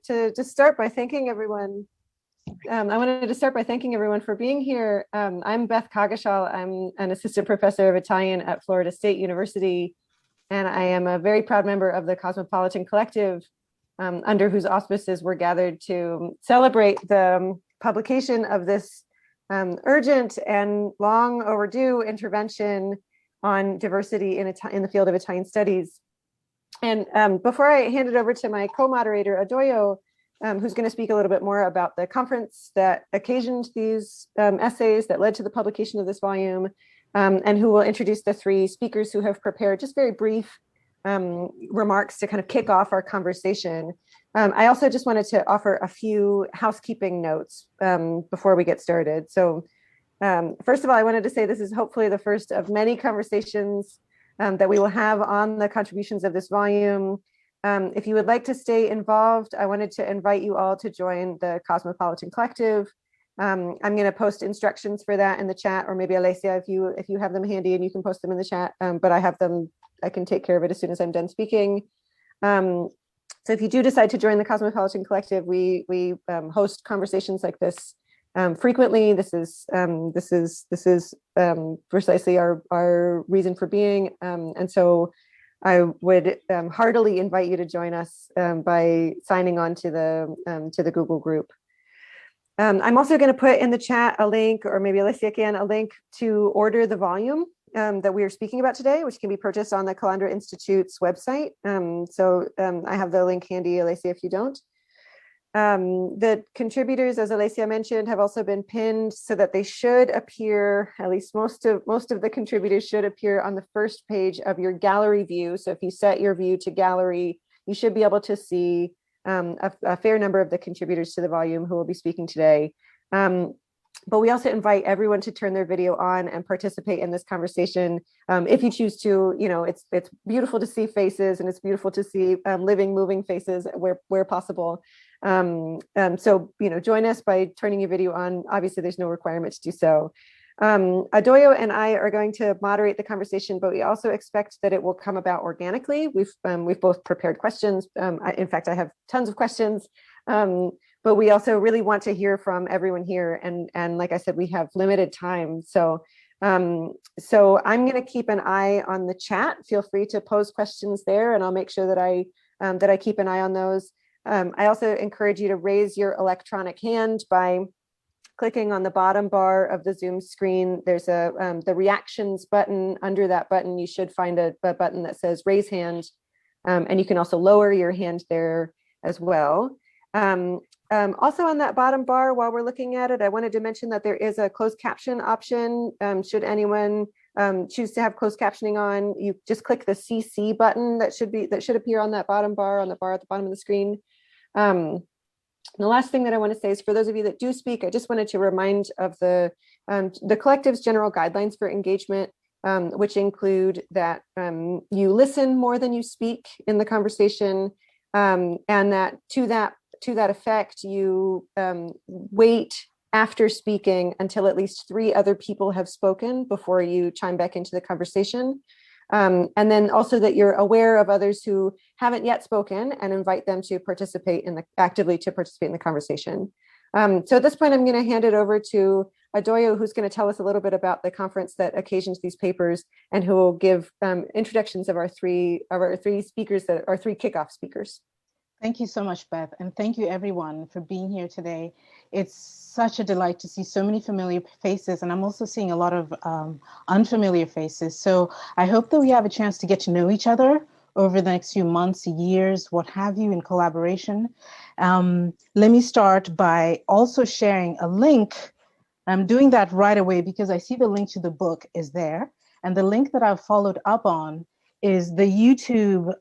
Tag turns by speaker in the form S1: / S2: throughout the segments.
S1: to just start by thanking everyone. I wanted to start by thanking everyone for being here. I'm Beth Kagashal. I'm an assistant professor of Italian at Florida State University, and I am a very proud member of the Cosmopolitan Collective, under whose auspices we're gathered to celebrate the publication of this urgent and long overdue intervention on diversity in the field of Italian studies. And before I hand it over to my co-moderator, Adoyo, who's going to speak a little bit more about the conference that occasioned these essays that led to the publication of this volume, and who will introduce the three speakers who have prepared just very brief remarks to kind of kick off our conversation. I also just wanted to offer a few housekeeping notes before we get started. So first of all, I wanted to say this is hopefully the first of many conversations that we will have on the contributions of this volume. If you would like to stay involved, I wanted to invite you all to join the Cosmopolitan Collective. I'm going to post instructions for that in the chat, or maybe Alessia, if you have them handy and you can post them in the chat, but I have them, I can take care of it as soon as I'm done speaking. So if you do decide to join the Cosmopolitan Collective, we host conversations like this frequently. This is precisely our reason for being, and so I would heartily invite you to join us by signing on to the Google group. I'm also going to put in the chat a link, or maybe Alessia can, a link to order the volume that we are speaking about today, which can be purchased on the Calandra Institute's website. So I have the link handy, Alessia, if you don't. The contributors, as Alessia mentioned, have also been pinned so that they should appear, at least most of the contributors should appear on the first page of your gallery view. So if you set your view to gallery, you should be able to see a fair number of the contributors to the volume who will be speaking today. But we also invite everyone to turn their video on and participate in this conversation. If you choose to, it's beautiful to see faces, and it's beautiful to see living, moving faces where possible. So, join us by turning your video on. Obviously, there's no requirement to do so. Adoyo and I are going to moderate the conversation, but we also expect that it will come about organically. We've both prepared questions. In fact, I have tons of questions. But we also really want to hear from everyone here. And like I said, we have limited time. So I'm going to keep an eye on the chat. Feel free to pose questions there, and I'll make sure that I keep an eye on those. I also encourage you to raise your electronic hand by clicking on the bottom bar of the Zoom screen. There's the reactions button. Under that button, you should find a button that says raise hand. And you can also lower your hand there as well. Also on that bottom bar, while we're looking at it, I wanted to mention that there is a closed caption option. Should anyone choose to have closed captioning on, you just click the CC button that should appear on that bottom bar, on the bar at the bottom of the screen. The last thing that I want to say is, for those of you that do speak, I just wanted to remind of the collective's general guidelines for engagement, which include that you listen more than you speak in the conversation, and that to that effect, you wait after speaking until at least 3 other people have spoken before you chime back into the conversation. And then also that you're aware of others who haven't yet spoken and invite them to actively participate in the conversation. So at this point, I'm going to hand it over to Adoyo, who's going to tell us a little bit about the conference that occasions these papers, and who will give introductions of our three speakers, that are 3 kickoff speakers.
S2: Thank you so much, Beth, and thank you everyone for being here today. It's such a delight to see so many familiar faces, and I'm also seeing a lot of unfamiliar faces. So I hope that we have a chance to get to know each other over the next few months, years, what have you, in collaboration. Let me start by also sharing a link. I'm doing that right away because I see the link to the book is there, and the link that I've followed up on is the YouTube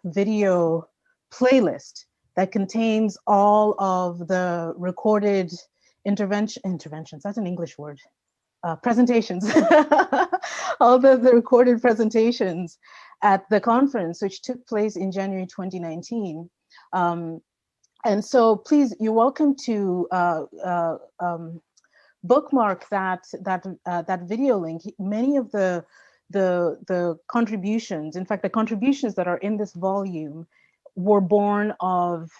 S2: video playlist that contains all of the recorded interventions, that's an English word, presentations, all the recorded presentations at the conference, which took place in January 2019. And so please, you're welcome to bookmark that video link. Many of the contributions, in fact, the contributions that are in this volume were born of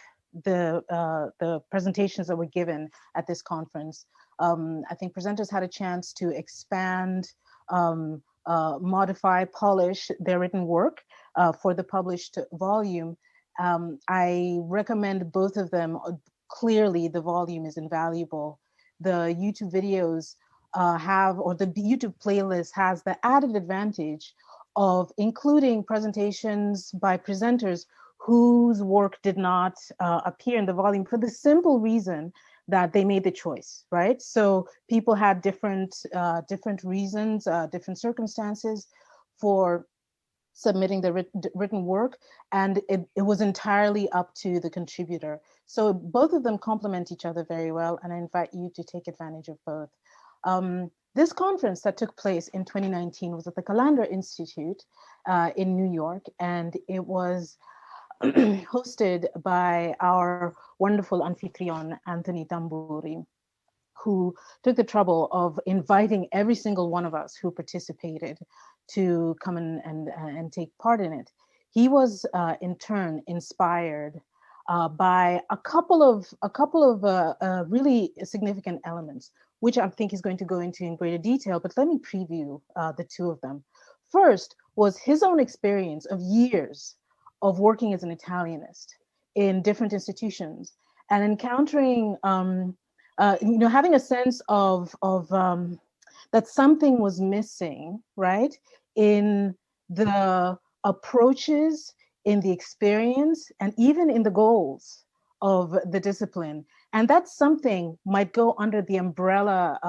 S2: the presentations that were given at this conference. I think presenters had a chance to expand, modify, polish their written work for the published volume. I recommend both of them. Clearly, the volume is invaluable. The YouTube videos or the YouTube playlist has the added advantage of including presentations by presenters whose work did not appear in the volume for the simple reason that they made the choice, right? So people had different reasons, different circumstances for submitting the written work, and it was entirely up to the contributor. So both of them complement each other very well, and I invite you to take advantage of both. This conference that took place in 2019 was at the Calander Institute in New York, and it was hosted by our wonderful anfitrion, Anthony Tamburri, who took the trouble of inviting every single one of us who participated to come and take part in it. He was in turn inspired by a couple of really significant elements, which I think he's going to go into in greater detail, but let me preview the two of them. First was his own experience of years of working as an Italianist in different institutions and encountering, having a sense of that something was missing, right, in the approaches, in the experience, and even in the goals of the discipline. And that something might go under the umbrella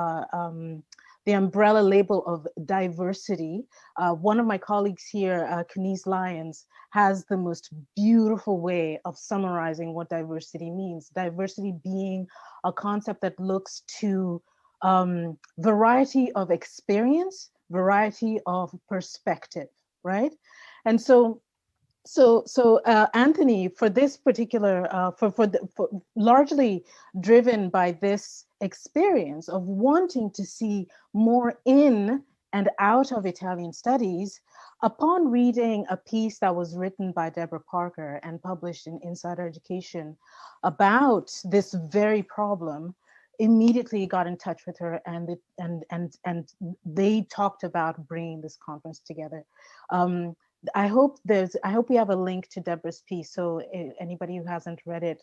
S2: label of diversity. One of my colleagues here, Kenyse Lyons, has the most beautiful way of summarizing what diversity means. Diversity being a concept that looks to variety of experience, variety of perspective, right? And so Anthony, for this particular, for largely driven by this experience of wanting to see more in and out of Italian studies, upon reading a piece that was written by Deborah Parker and published in Insider Education about this very problem, immediately got in touch with her, and they talked about bringing this conference together. I hope we have a link to Deborah's piece, so anybody who hasn't read it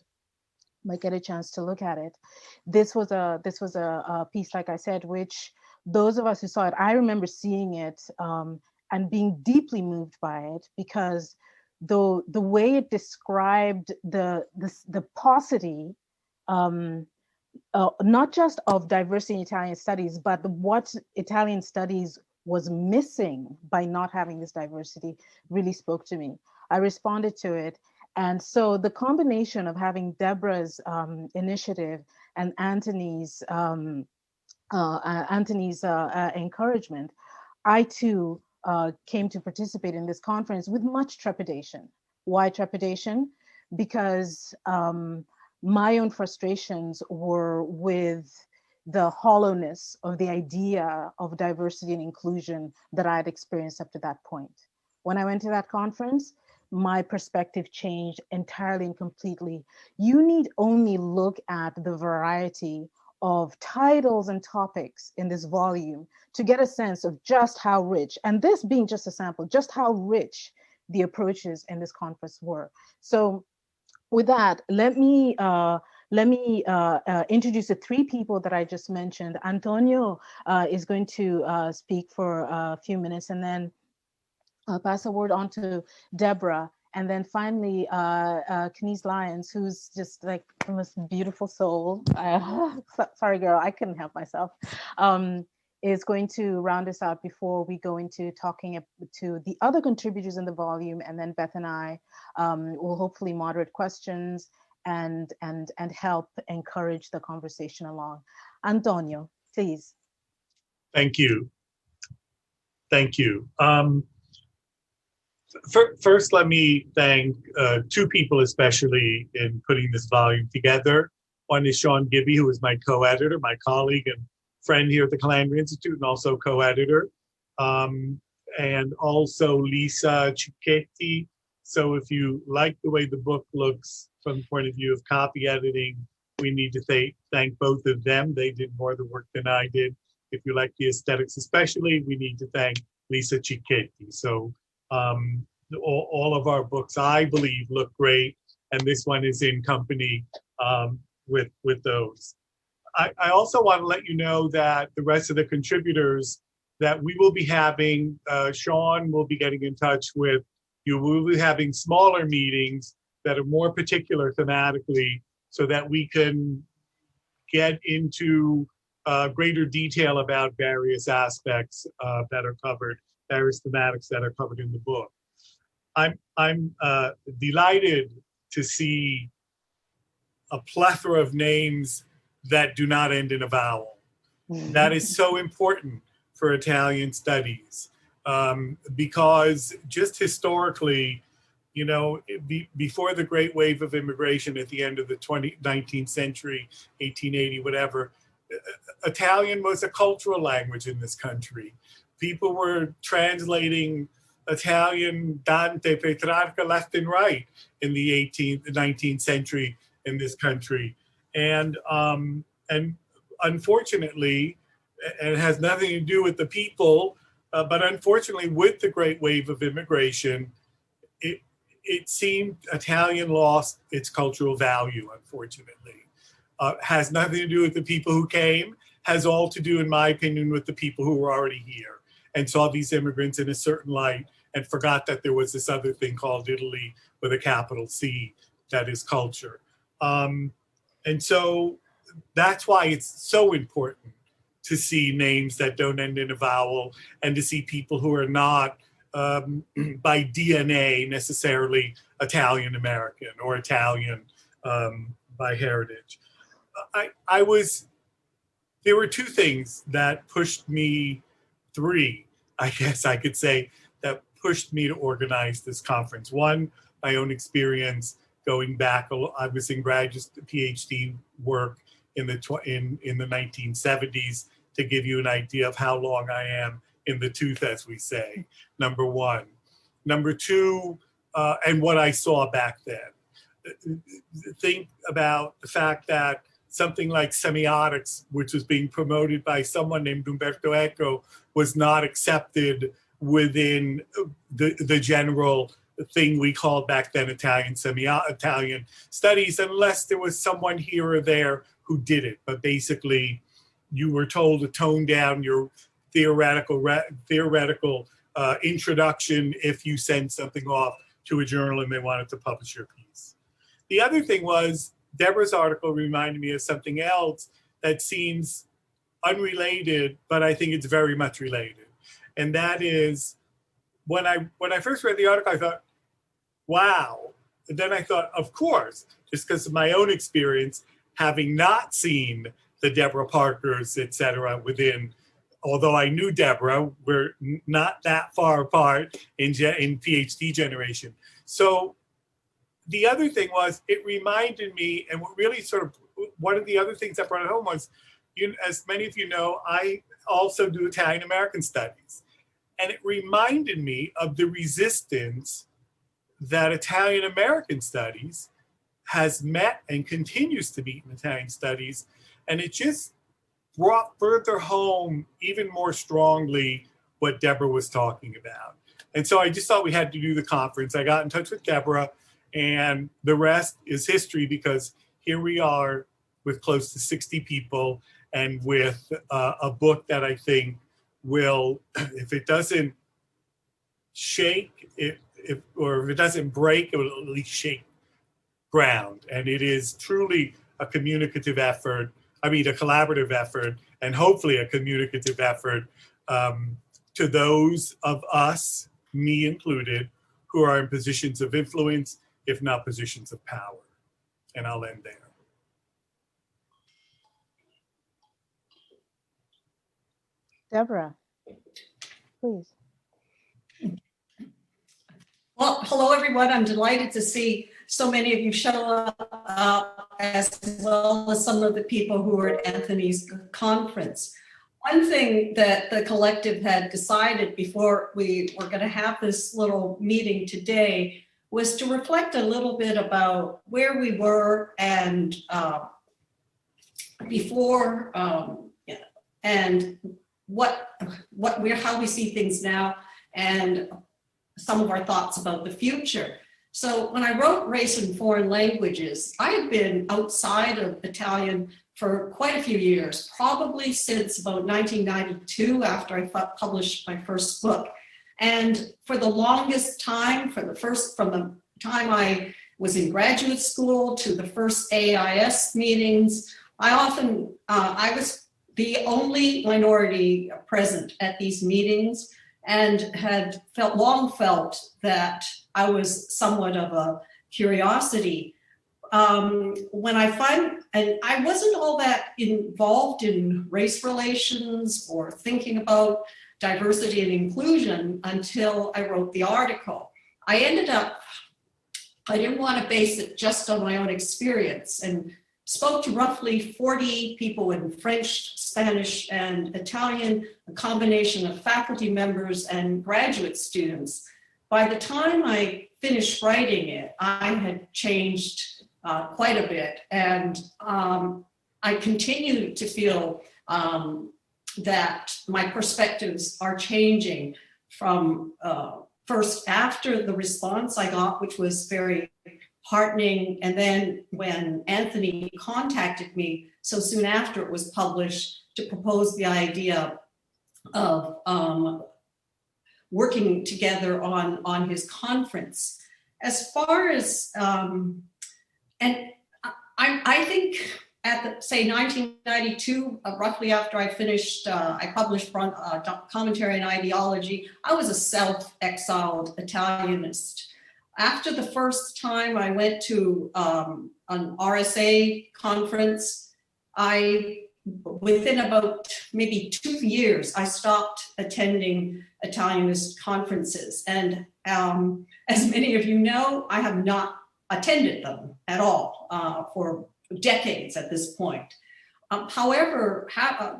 S2: might get a chance to look at it. This was a piece, like I said, which those of us who saw it, I remember seeing it and being deeply moved by it, because the way it described the paucity, not just of diversity in Italian studies, but what Italian studies was missing by not having this diversity, really spoke to me. I responded to it. And so the combination of having Deborah's initiative and Anthony's encouragement, I too came to participate in this conference with much trepidation. Why trepidation? Because my own frustrations were with the hollowness of the idea of diversity and inclusion that I had experienced up to that point. When I went to that conference, my perspective changed entirely and completely. You need only look at the variety of titles and topics in this volume to get a sense of just how rich, and this being just a sample, just how rich the approaches in this conference were. So with that, let me introduce the three people that I just mentioned. Antonio is going to speak for a few minutes, and then I'll pass the word on to Deborah. And then finally, Kenyse Lyons, who's just like the most beautiful soul. Sorry, girl, I couldn't help myself. Is going to round us out before we go into talking to the other contributors in the volume, and then Beth and I will hopefully moderate questions and help encourage the conversation along. Antonio, please.
S3: Thank you. Thank you. First, let me thank two people especially in putting this volume together. One is Sean Gibby, who is my co-editor, my colleague and friend here at the Calander Institute, and also co-editor. And also Lisa Cicchetti, So if you like the way the book looks from the point of view of copy editing, we need to thank both of them. They did more of the work than I did. If you like the aesthetics especially, we need to thank Lisa Cicchetti. So all of our books, I believe, look great, and this one is in company with those. I also want to let you know that the rest of the contributors that we will be having, Sean will be getting in touch with you. We'll be having smaller meetings that are more particular thematically so that we can get into greater detail about various aspects that are covered, various thematics that are covered in the book. I'm delighted to see a plethora of names that do not end in a vowel. That is so important for Italian studies because just historically, you know, before the great wave of immigration at the end of the 19th century, 1880, whatever, Italian was a cultural language in this country. People were translating Italian Dante, Petrarca left and right in the 19th century in this country. And unfortunately, and it has nothing to do with the people, but unfortunately with the great wave of immigration, it seemed Italian lost its cultural value, unfortunately. Has nothing to do with the people who came, has all to do, in my opinion, with the people who were already here and saw these immigrants in a certain light and forgot that there was this other thing called Italy with a capital C that is culture. And so that's why it's so important to see names that don't end in a vowel and to see people who are not by DNA necessarily Italian American or Italian by heritage. There were two things that pushed me, three, I guess I could say, that pushed me to organize this conference. One, my own experience going back. I was in graduate PhD work in the 1970s to give you an idea of how long I am in the tooth, as we say, number one. Number two, and what I saw back then. Think about the fact that something like semiotics, which was being promoted by someone named Umberto Eco, was not accepted within the general thing we called back then Italian studies, unless there was someone here or there who did it. But basically, you were told to tone down your theoretical introduction if you sent something off to a journal and they wanted to publish your piece. The other thing was, Deborah's article reminded me of something else that seems unrelated, but I think it's very much related. And that is, when I first read the article, I thought, wow. And then I thought, of course, just because of my own experience, having not seen the Deborah Parkers, et cetera, although I knew Deborah, we're not that far apart in PhD generation. So the other thing was, it reminded me, and what really sort of, one of the other things that brought it home was, as many of you know, I also do Italian American studies. And it reminded me of the resistance that Italian American studies has met and continues to meet in Italian studies. And it just brought further home even more strongly what Deborah was talking about. And so I just thought we had to do the conference. I got in touch with Deborah, and the rest is history, because here we are with close to 60 people and with a book that I think will, if it doesn't shake, or if it doesn't break, it will at least shake ground. And it is truly a communicative effort, a collaborative effort, and hopefully a communicative effort to those of us, me included, who are in positions of influence, if not positions of power. And I'll end there.
S2: Deborah, please.
S4: Well, hello, everyone. I'm delighted to see so many of you show up, as well as some of the people who were at Anthony's conference. One thing that the collective had decided before we were going to have this little meeting today was to reflect a little bit about where we were and before, and how we see things now, and some of our thoughts about the future. So when I wrote Race in Foreign Languages, I had been outside of Italian for quite a few years, probably since about 1992, after I published my first book. And for the longest time, from the time I was in graduate school to the first AIS meetings, I was the only minority present at these meetings, and had long felt that I was somewhat of a curiosity. And I wasn't all that involved in race relations or thinking about diversity and inclusion until I wrote the article. I didn't want to base it just on my own experience, and spoke to roughly 40 people in French, Spanish, and Italian, a combination of faculty members and graduate students. By the time I finished writing it, I had changed quite a bit, and I continue to feel that my perspectives are changing from first after the response I got, which was very heartening, and then when Anthony contacted me so soon after it was published to propose the idea of working together on his conference. As far as, and I think at say 1992, roughly after I finished, I published Commentary on Ideology, I was a self-exiled Italianist. After the first time I went to an RSA conference, within about maybe 2 years, I stopped attending Italianist conferences. And as many of you know, I have not attended them at all for decades at this point. However,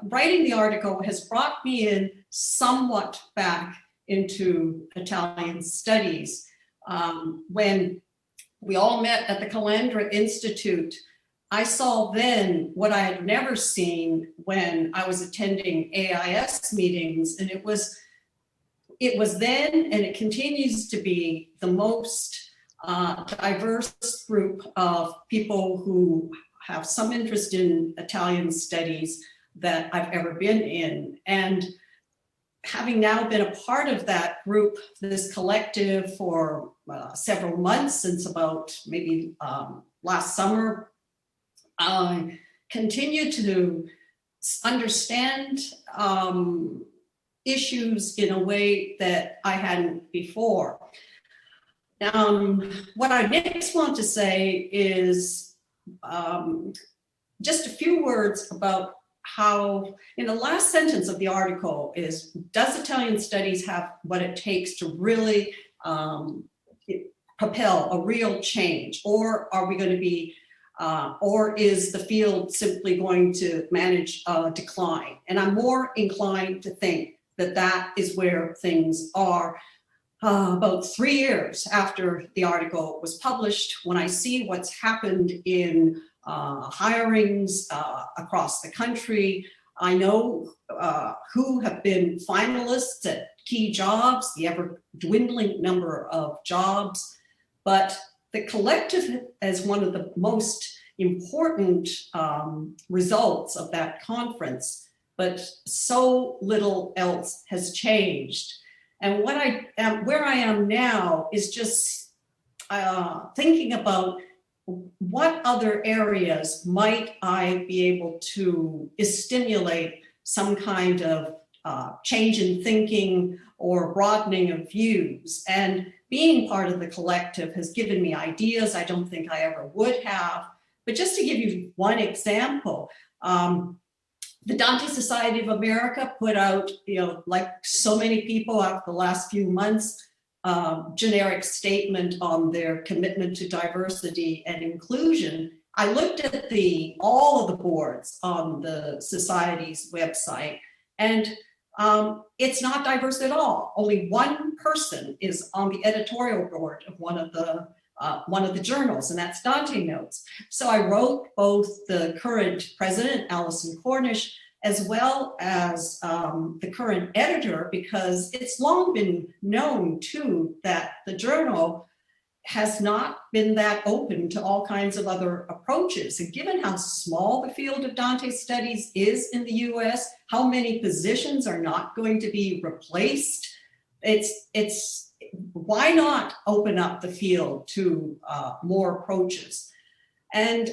S4: writing the article has brought me in somewhat back into Italian studies. When we all met at the Calandra Institute, I saw then what I had never seen when I was attending AIS meetings, and it was then, and it continues to be, the most diverse group of people who have some interest in Italian studies that I've ever been in. And having now been a part of that group, this collective, for several months, since about maybe last summer, I continue to understand issues in a way that I hadn't before. What I next want to say is just a few words about how, in the last sentence of the article is, does Italian studies have what it takes to really propel a real change? Or are we going to be, or is the field simply going to manage decline? And I'm more inclined to think that that is where things are. About 3 years after the article was published, when I see what's happened in hirings across the country, I know who have been finalists at key jobs, the ever dwindling number of jobs, but the collective as one of the most important results of that conference, but so little else has changed. And where I am now is just thinking about what other areas might I be able to stimulate some kind of change in thinking or broadening of views. And being part of the collective has given me ideas I don't think I ever would have. But just to give you one example, the Dante Society of America put out, like so many people after the last few months, generic statement on their commitment to diversity and inclusion. I looked at all of the boards on the society's website, and it's not diverse at all. Only one person is on the editorial board of one of the journals, and that's Dante Notes. So I wrote both the current president, Alison Cornish, as well as the current editor, because it's long been known too that the journal has not been that open to all kinds of other approaches. And given how small the field of Dante studies is in the US, how many positions are not going to be replaced, it's why not open up the field to more approaches? And,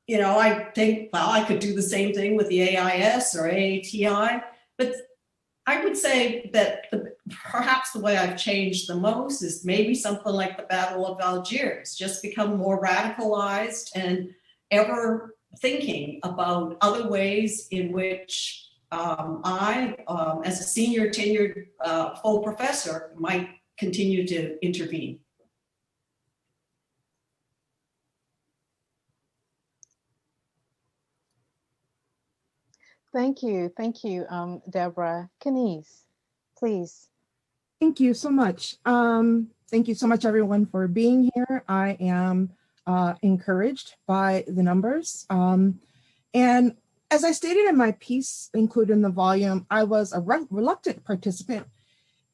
S4: you know, I think, well, I could do the same thing with the AIS or AATI, but I would say that perhaps the way I've changed the most is maybe something like the Battle of Algiers, just become more radicalized and ever thinking about other ways in which I, as a senior tenured full professor, might continue to intervene.
S2: Thank you, Deborah. Kenyse, please.
S5: Thank you so much. Thank you so much, everyone, for being here. I am encouraged by the numbers. And as I stated in my piece included in the volume, I was a reluctant participant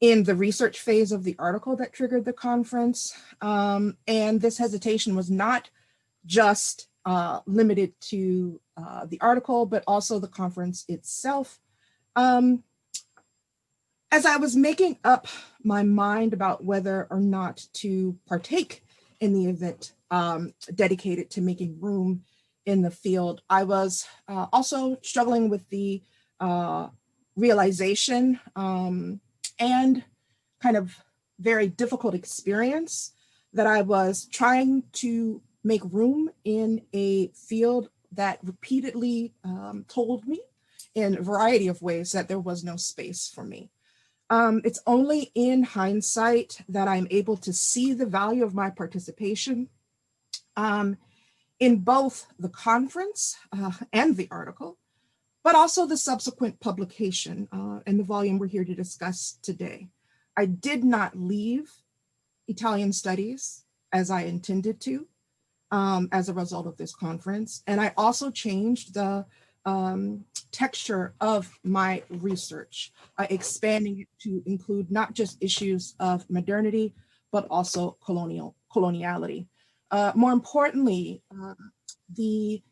S5: in the research phase of the article that triggered the conference. And this hesitation was not just limited to the article, but also the conference itself. As I was making up my mind about whether or not to partake in the event dedicated to making room in the field, I was also struggling with the realization and kind of very difficult experience that I was trying to make room in a field that repeatedly told me in a variety of ways that there was no space for me. It's only in hindsight that I'm able to see the value of my participation in both the conference and the article, but also the subsequent publication and the volume we're here to discuss today. I did not leave Italian studies as I intended to as a result of this conference. And I also changed the texture of my research, expanding it to include not just issues of modernity, but also coloniality. More importantly, the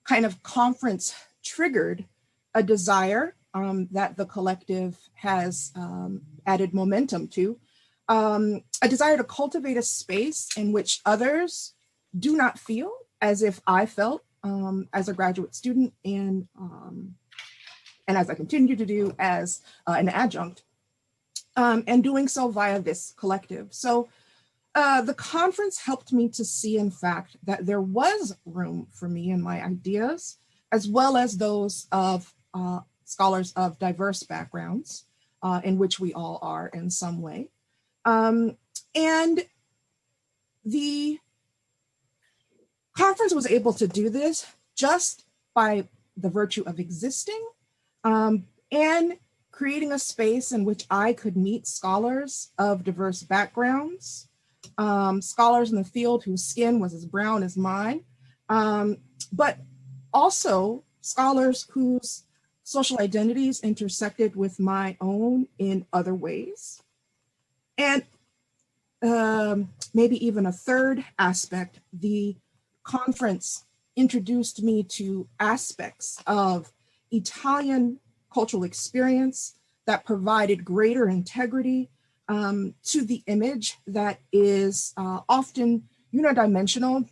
S5: kind of conference triggered a desire that the collective has added momentum to, a desire to cultivate a space in which others do not feel as if I felt as a graduate student and as I continue to do as an adjunct, and doing so via this collective. So the conference helped me to see, in fact, that there was room for me and my ideas, as well as those of scholars of diverse backgrounds, in which we all are in some way. And the conference was able to do this just by the virtue of existing and creating a space in which I could meet scholars of diverse backgrounds, scholars in the field whose skin was as brown as mine, but also scholars whose social identities intersected with my own in other ways. And maybe even a third aspect, the conference introduced me to aspects of Italian cultural experience that provided greater integrity to the image that is often unidimensional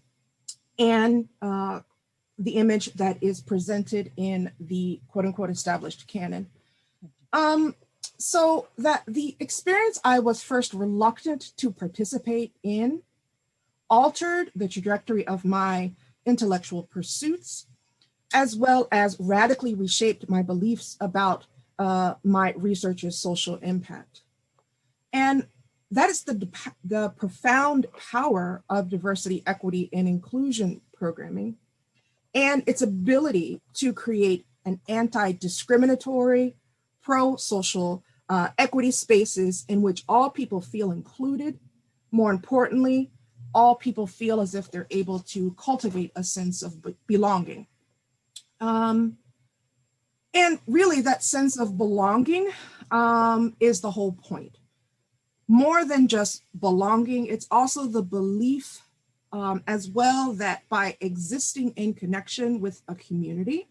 S5: and the image that is presented in the quote unquote established canon. So that the experience I was first reluctant to participate in altered the trajectory of my intellectual pursuits, as well as radically reshaped my beliefs about my research's social impact. And that is the profound power of diversity, equity, and inclusion programming, and its ability to create an anti-discriminatory, pro-social equity spaces in which all people feel included. More importantly, all people feel as if they're able to cultivate a sense of belonging. And really that sense of belonging is the whole point. More than just belonging, it's also the belief as well that by existing in connection with a community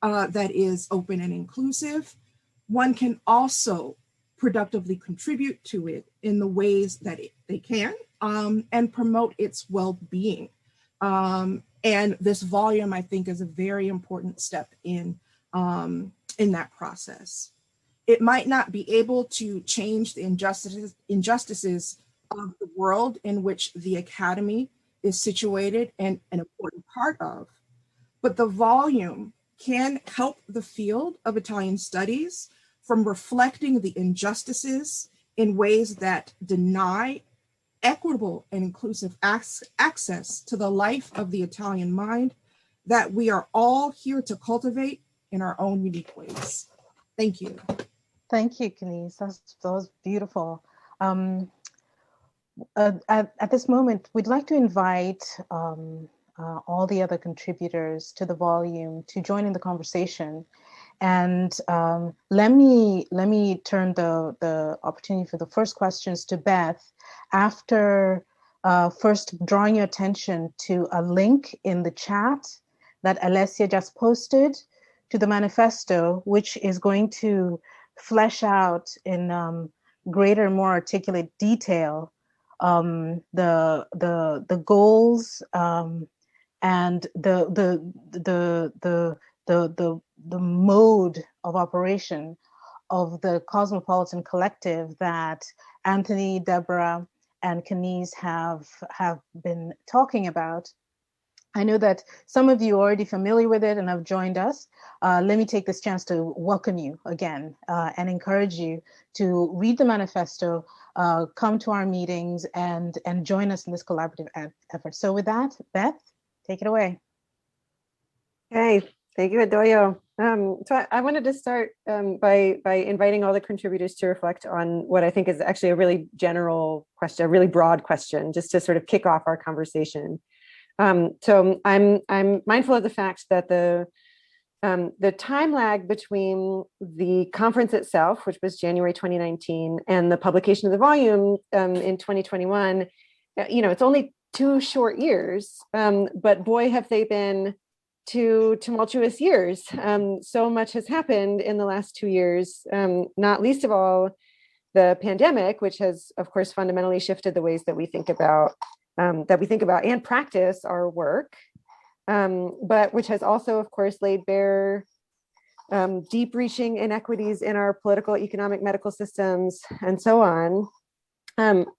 S5: that is open and inclusive, one can also productively contribute to it in the ways that they can and promote its well-being. And this volume, I think, is a very important step in that process. It might not be able to change the injustices of the world in which the Academy is situated and an important part of, but the volume can help the field of Italian studies from reflecting the injustices in ways that deny equitable and inclusive access to the life of the Italian mind that we are all here to cultivate in our own unique ways. Thank you.
S2: Thank you, Kenyse. That was beautiful. At this moment, we'd like to invite all the other contributors to the volume to join in the conversation. And let me turn the opportunity for the first questions to Beth after first drawing your attention to a link in the chat that Alessia just posted to the manifesto, which is going to flesh out in greater, more articulate detail the goals and the mode of operation of the Cosmopolitan Collective that Anthony, Deborah, and Kenyse have been talking about. I know that some of you are already familiar with it and have joined us. Let me take this chance to welcome you again and encourage you to read the manifesto, come to our meetings, and join us in this collaborative effort. So with that, Beth, take it away.
S1: Okay, thank you, Adoyo. So I wanted to start by inviting all the contributors to reflect on what I think is actually a really general question, a really broad question, just to sort of kick off our conversation. So I'm mindful of the fact that the time lag between the conference itself, which was January 2019, and the publication of the volume in 2021, it's only 2 short years, but boy, have they been 2 tumultuous years. So much has happened in the last 2 years, not least of all the pandemic, which has, of course, fundamentally shifted the ways that we think about and practice our work, but which has also, of course, laid bare deep-reaching inequities in our political, economic, medical systems, and so on.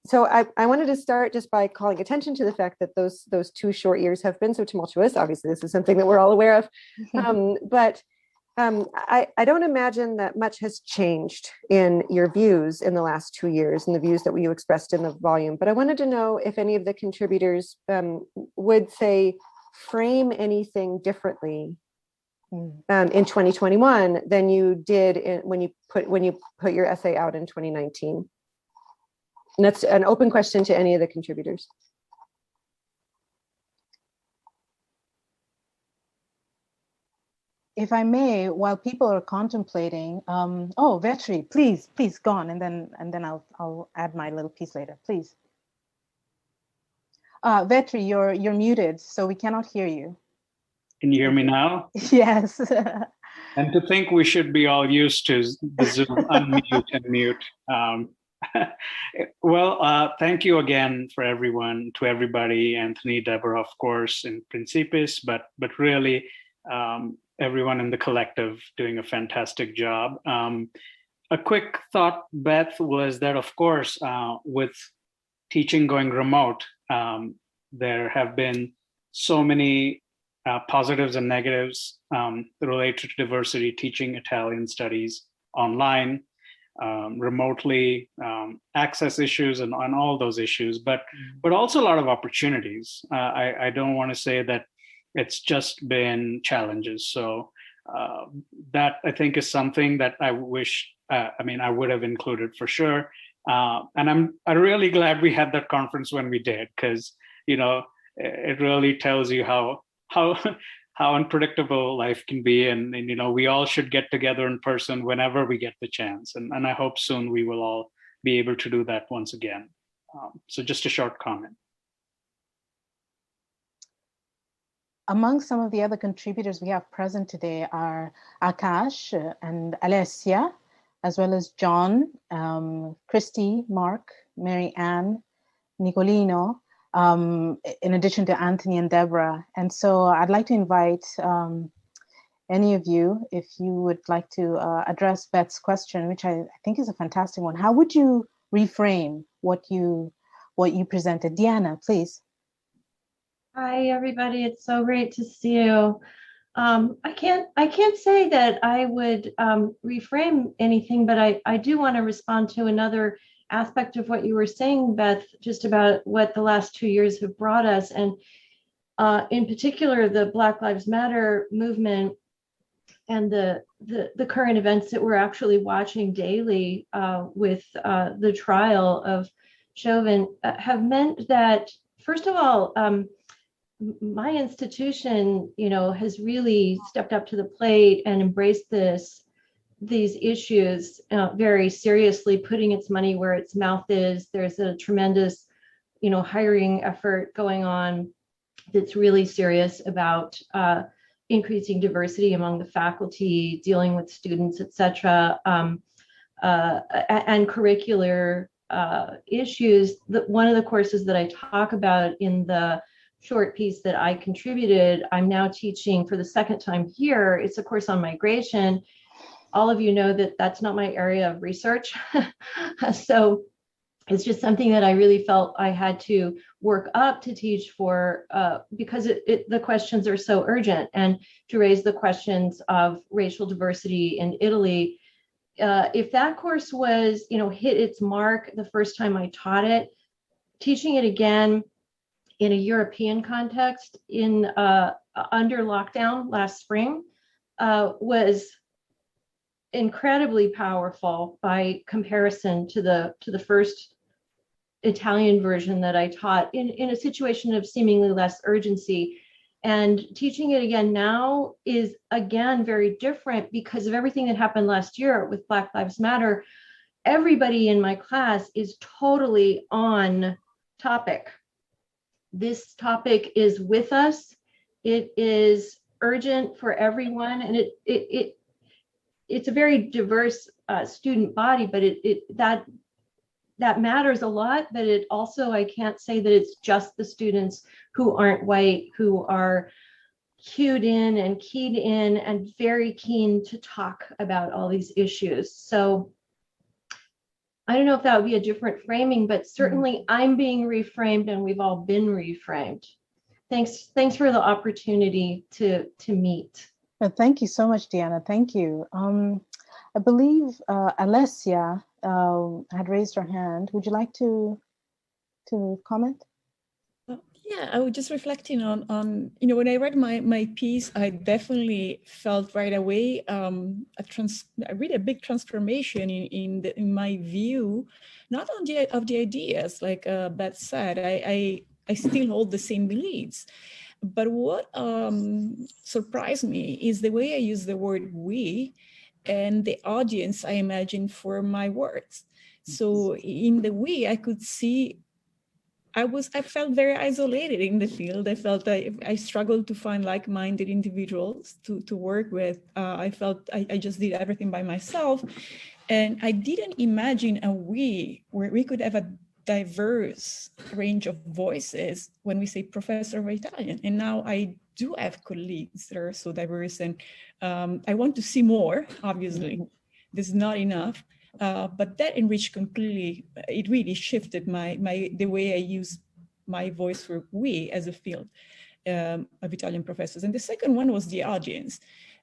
S1: So I wanted to start just by calling attention to the fact that those 2 short years have been so tumultuous. Obviously, this is something that we're all aware of, but I don't imagine that much has changed in your views in the last 2 years and the views that you expressed in the volume. But I wanted to know if any of the contributors would say frame anything differently in 2021 than you did when you put your essay out in 2019. And that's an open question to any of the contributors.
S2: If I may, while people are contemplating, Vetri, please go on, and then I'll add my little piece later, please. Vetri, you're muted, so we cannot hear you.
S6: Can you hear me now?
S2: Yes.
S6: And to think we should be all used to the Zoom unmute and mute. Well, thank you again to everybody, Anthony, Deborah, of course, in Principis, but really everyone in the collective doing a fantastic job. A quick thought, Beth, was that, of course, with teaching going remote, there have been so many positives and negatives related to diversity, teaching Italian studies online, remotely, access issues and on all those issues, but also a lot of opportunities. I don't want to say that it's just been challenges. So That I think is something that I wish, I would have included for sure. And I'm really glad we had that conference when we did, because, it really tells you how unpredictable life can be. And, we all should get together in person whenever we get the chance. And I hope soon we will all be able to do that once again. So just a short comment.
S2: Among some of the other contributors we have present today are Akash and Alessia, as well as John, Kristi, Mark, Mary Ann, Nicolino, in addition to Anthony and Deborah. And so I'd like to invite any of you, if you would like to address Beth's question, which I think is a fantastic one. How would you reframe what you presented? Deanna, please.
S7: Hi, everybody. It's so great to see you. I can't say that I would reframe anything, but I do want to respond to another aspect of what you were saying, Beth, just about what the last 2 years have brought us, and in particular, the Black Lives Matter movement and the current events that we're actually watching daily with the trial of Chauvin have meant that, first of all, my institution, has really stepped up to the plate and embraced these issues very seriously, putting its money where its mouth is. There's a tremendous, hiring effort going on that's really serious about increasing diversity among the faculty, dealing with students, et cetera, and curricular issues. One of the courses that I talk about in the short piece that I contributed, I'm now teaching for the second time here. It's a course on migration. All of you know that that's not my area of research. So it's just something that I really felt I had to work up to teach for, because the questions are so urgent, and to raise the questions of racial diversity in Italy. If that course was, hit its mark the first time I taught it, teaching it again in a European context under lockdown last spring was incredibly powerful by comparison to the first Italian version that I taught in a situation of seemingly less urgency. And teaching it again now is again very different because of everything that happened last year with Black Lives Matter. Everybody in my class is totally on topic. This topic is with us. It is urgent for everyone, and it's a very diverse student body, but that matters a lot. But it also, I can't say that it's just the students who aren't white who are cued in and keyed in and very keen to talk about all these issues. So I don't know if that would be a different framing, but certainly I'm being reframed, and we've all been reframed. Thanks for the opportunity to meet.
S2: Thank you so much, Deanna. Thank you. I believe Alessia had raised her hand. Would you like to comment?
S8: Yeah, I was just reflecting on when I read my piece, I definitely felt right away really a big transformation in my view, not on of the ideas, like Beth said. I still hold the same beliefs, but what surprised me is the way I use the word "we" and the audience I imagine for my words. So in the "we," I could see. I felt very isolated in the field. I felt I struggled to find like-minded individuals to work with. I felt I just did everything by myself. And I didn't imagine a we where we could have a diverse range of voices when we say professor of Italian. And now I do have colleagues that are so diverse, and I want to see more, obviously. This is not enough. But that enriched completely. It really shifted the way I use my voice for we as a field of Italian professors. And the second one was the audience,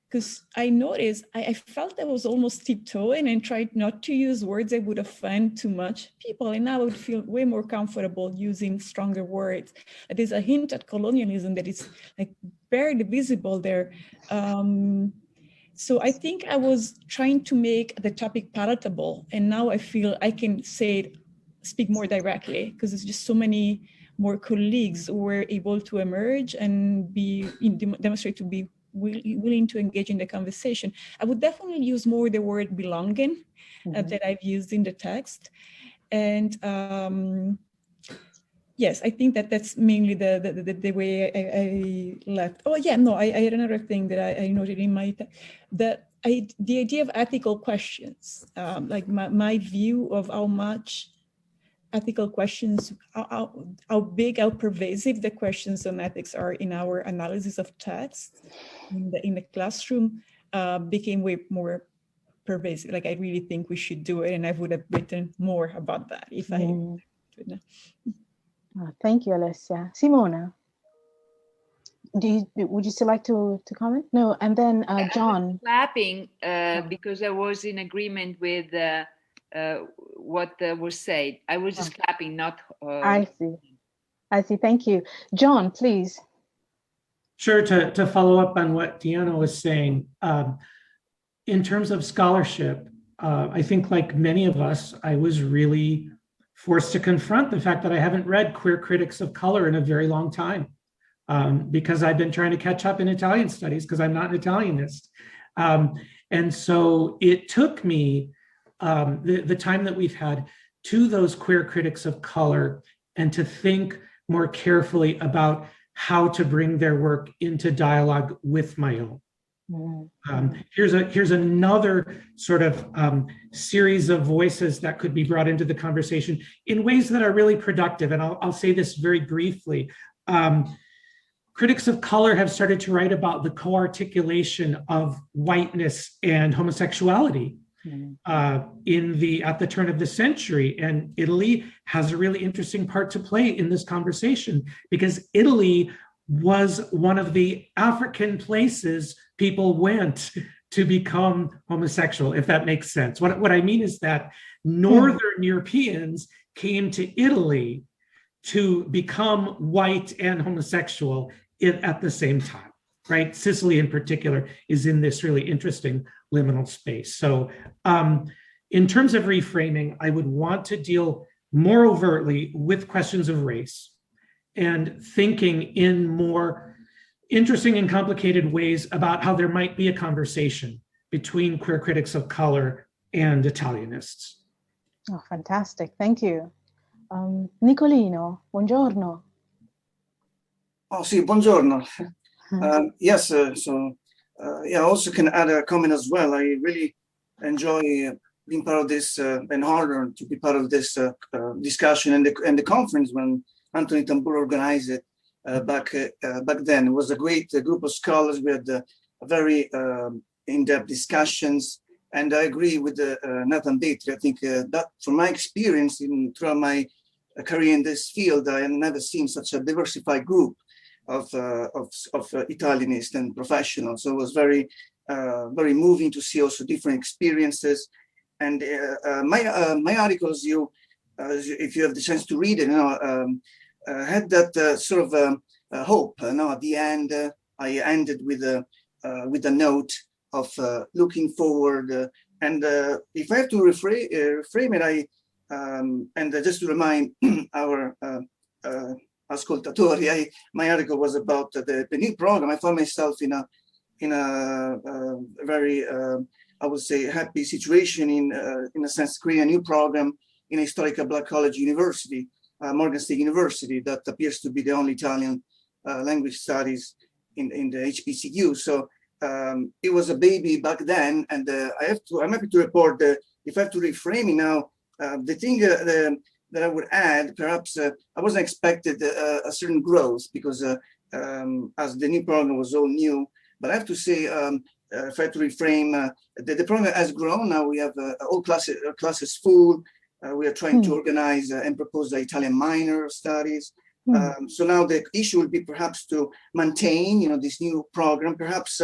S8: because I noticed I felt I was almost tiptoeing and tried not to use words that would offend too much people. And now I would feel way more comfortable using stronger words. There's a hint at colonialism that is like barely visible there. So I think I was trying to make the topic palatable, and now I feel I can speak more directly, because there's just so many more colleagues who were able to emerge and demonstrate to be willing to engage in the conversation. I would definitely use more the word belonging that I've used in the text. And yes, I think that's mainly the way I left. Oh yeah, no, I had another thing that I noted in my the idea of ethical questions, like my view of how much ethical questions, how big, how pervasive the questions on ethics are in our analysis of text in the classroom became way more pervasive. Like I really think we should do it, and I would have written more about that if I.
S2: Thank you, Alessia. Simona, would you still like to comment? No, and then John.
S9: Clapping because I was in agreement with what was said. I was just clapping, not.
S2: I see. Thank you, John. Please.
S10: Sure. To follow up on what Deanna was saying, in terms of scholarship, I think like many of us, I was really forced to confront the fact that I haven't read queer critics of color in a very long time, because I've been trying to catch up in Italian studies because I'm not an Italianist. And so it took me the time that we've had to those queer critics of color and to think more carefully about how to bring their work into dialogue with my own. Here's another sort of series of voices that could be brought into the conversation in ways that are really productive. And I'll say this very briefly. Critics of color have started to write about the co-articulation of whiteness and homosexuality at the turn of the century. And Italy has a really interesting part to play in this conversation, because Italy was one of the African places people went to become homosexual, if that makes sense. What I mean is that Northern Europeans came to Italy to become white and homosexual at the same time, right? Sicily in particular is in this really interesting liminal space. So in terms of reframing, I would want to deal more overtly with questions of race and thinking in more interesting and complicated ways about how there might be a conversation between queer critics of color and Italianists.
S2: Oh, fantastic. Thank you. Nicolino, buongiorno.
S11: Oh, sì, buongiorno. Yes, I also can add a comment as well. I really enjoy being part of this and honored to be part of this discussion and the conference when Anthony Tamburri organized it back then. It was a great group of scholars. We had very in-depth discussions, and I agree with Nathan Vetri. I think that from my experience throughout my career in this field, I have never seen such a diversified group of Italianists and professionals. So it was very moving to see also different experiences. And my articles, if you have the chance to read it, had that sort of hope. At the end, I ended with a note of looking forward. And if I have to reframe it, and just to remind our ascoltatori, my article was about the new program. I found myself in a very, I would say, happy situation in a sense, creating a new program in a historical Black college university, Morgan State University, that appears to be the only Italian language studies in the HBCU. So it was a baby back then, and I'm happy to report that if I have to reframe it now, the thing that I would add, perhaps I wasn't expected a certain growth because as the new program was all new, but I have to say, if I have to reframe, the program has grown. Now we have all classes full. We are trying to organize and propose the Italian minor studies. So now the issue will be perhaps to maintain, this new program, perhaps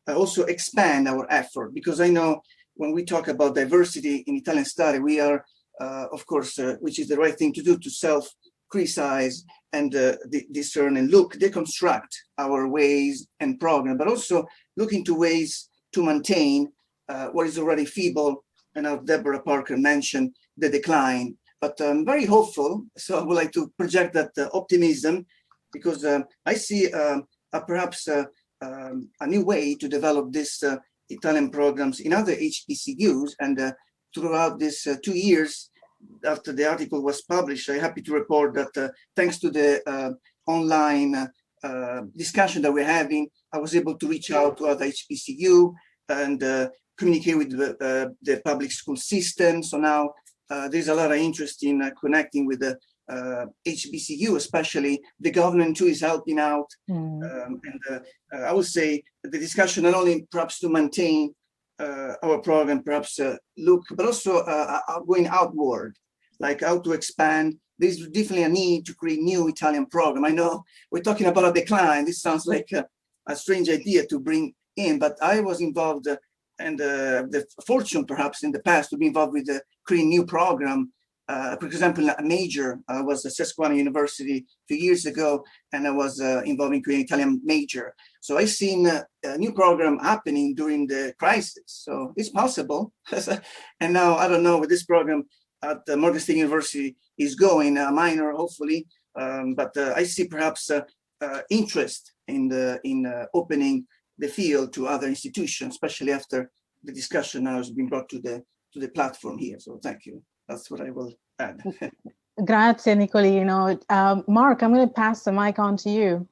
S11: also expand our effort, because I know when we talk about diversity in Italian study, we are, of course, which is the right thing to do, to self-criticize and discern and deconstruct our ways and program, but also look into ways to maintain what is already feeble. And now Deborah Parker mentioned the decline, but I'm very hopeful. So I would like to project that optimism, because I see perhaps a new way to develop this Italian programs in other HBCUs. And throughout this 2 years after the article was published, I'm happy to report that thanks to the online discussion that we're having, I was able to reach out to other HBCU and communicate with the public school system. So now there's a lot of interest in connecting with the HBCU, especially the government too is helping out. I would say the discussion not only perhaps to maintain our program, perhaps look, but also going outward, like how to expand. There's definitely a need to create new Italian program. I know we're talking about a decline. This sounds like a strange idea to bring in, but I was involved and the fortune perhaps in the past to be involved with creating new program. For example, a major was at Susquehanna University a few years ago, and I was involved in creating Italian major. So I've seen a new program happening during the crisis. So it's possible. And now I don't know what this program at Morgan State University is going, a minor hopefully, but I see perhaps interest in opening the field to other institutions, especially after the discussion now has been brought to the platform here. So thank you. That's what I will add.
S2: Grazie, Nicolino. Mark, I'm going to pass the mic on to you.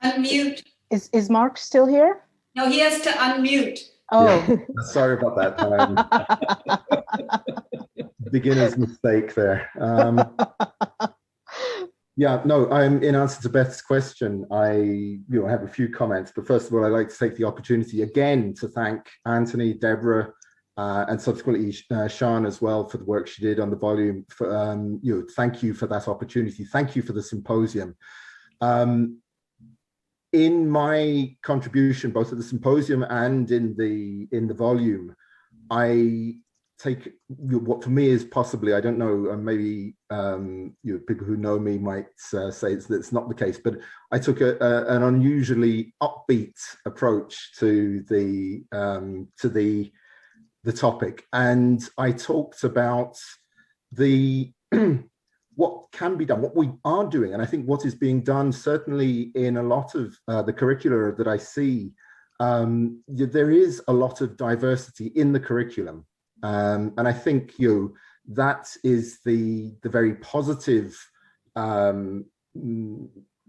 S4: Unmute.
S2: Is Mark still here?
S4: No, he has to unmute.
S2: Oh,
S12: yeah. Sorry about that. Beginner's mistake there. Yeah, no, I'm in answer to Beth's question. I have a few comments, but first of all, I'd like to take the opportunity again to thank Anthony, Deborah, and subsequently Sîan as well for the work she did on the volume. Thank you for that opportunity. Thank you for the symposium. In my contribution, both at the symposium and in the volume, I take what for me is possibly, I don't know, maybe people who know me might say that's not the case, but I took an unusually upbeat approach to the topic, and I talked about the what can be done, what we are doing, and I think what is being done certainly in a lot of the curricula that I see. There is a lot of diversity in the curriculum. And I think that is the very positive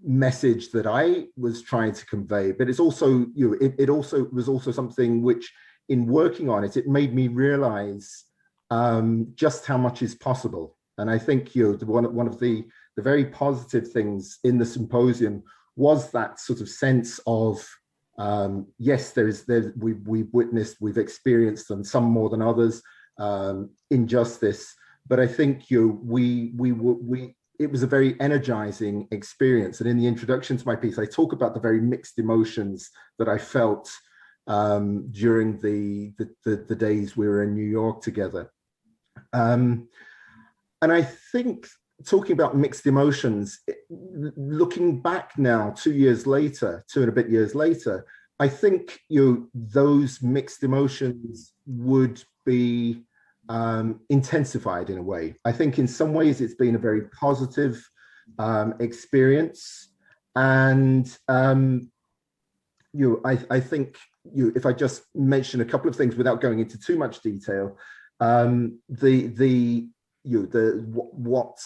S12: message that I was trying to convey. But it's also it also was also something which, in working on it, it made me realize just how much is possible. And I think one of the very positive things in the symposium was that sort of sense of yes, we've witnessed, we've experienced, and some more than others, injustice. But I think it was a very energizing experience. And in the introduction to my piece, I talk about the very mixed emotions that I felt during the days we were in New York together. And I think, talking about mixed emotions, looking back now 2 years later, 2 and a bit years later, I think those mixed emotions would be intensified in a way. I think in some ways it's been a very positive experience, and I think if I just mention a couple of things without going into too much detail, what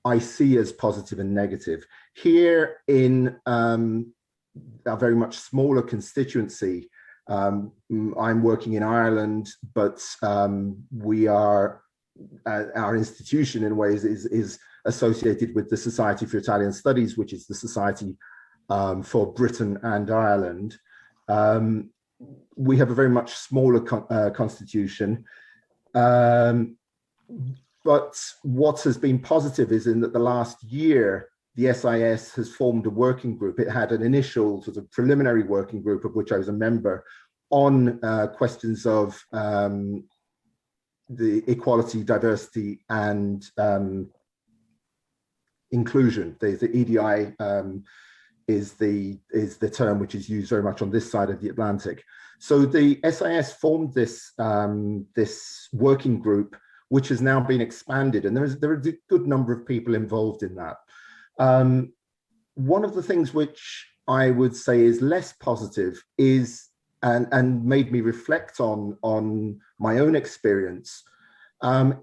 S12: I see as positive and negative. Here in a very much smaller constituency, I'm working in Ireland, but our institution in ways is associated with the Society for Italian Studies, which is the society for Britain and Ireland. We have a very much smaller constitution. But what has been positive is in that the last year, the SIS has formed a working group. It had an initial sort of preliminary working group, of which I was a member, on questions of the equality, diversity, and inclusion. The EDI is the term which is used very much on this side of the Atlantic. So the SIS formed this this working group, which has now been expanded, and there are a good number of people involved in that. One of the things which I would say is less positive is, and made me reflect on my own experience,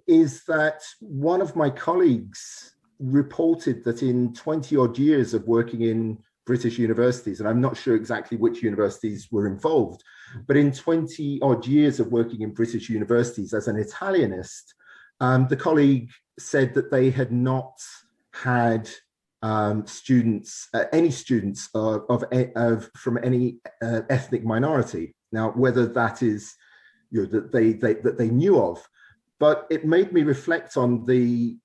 S12: is that one of my colleagues reported that in 20 odd years of working in British universities, and I'm not sure exactly which universities were involved, but in 20 odd years of working in British universities as an Italianist, the colleague said that they had not had students, any students from any ethnic minority. Now, whether that is, you know, that they knew of, but it made me reflect on the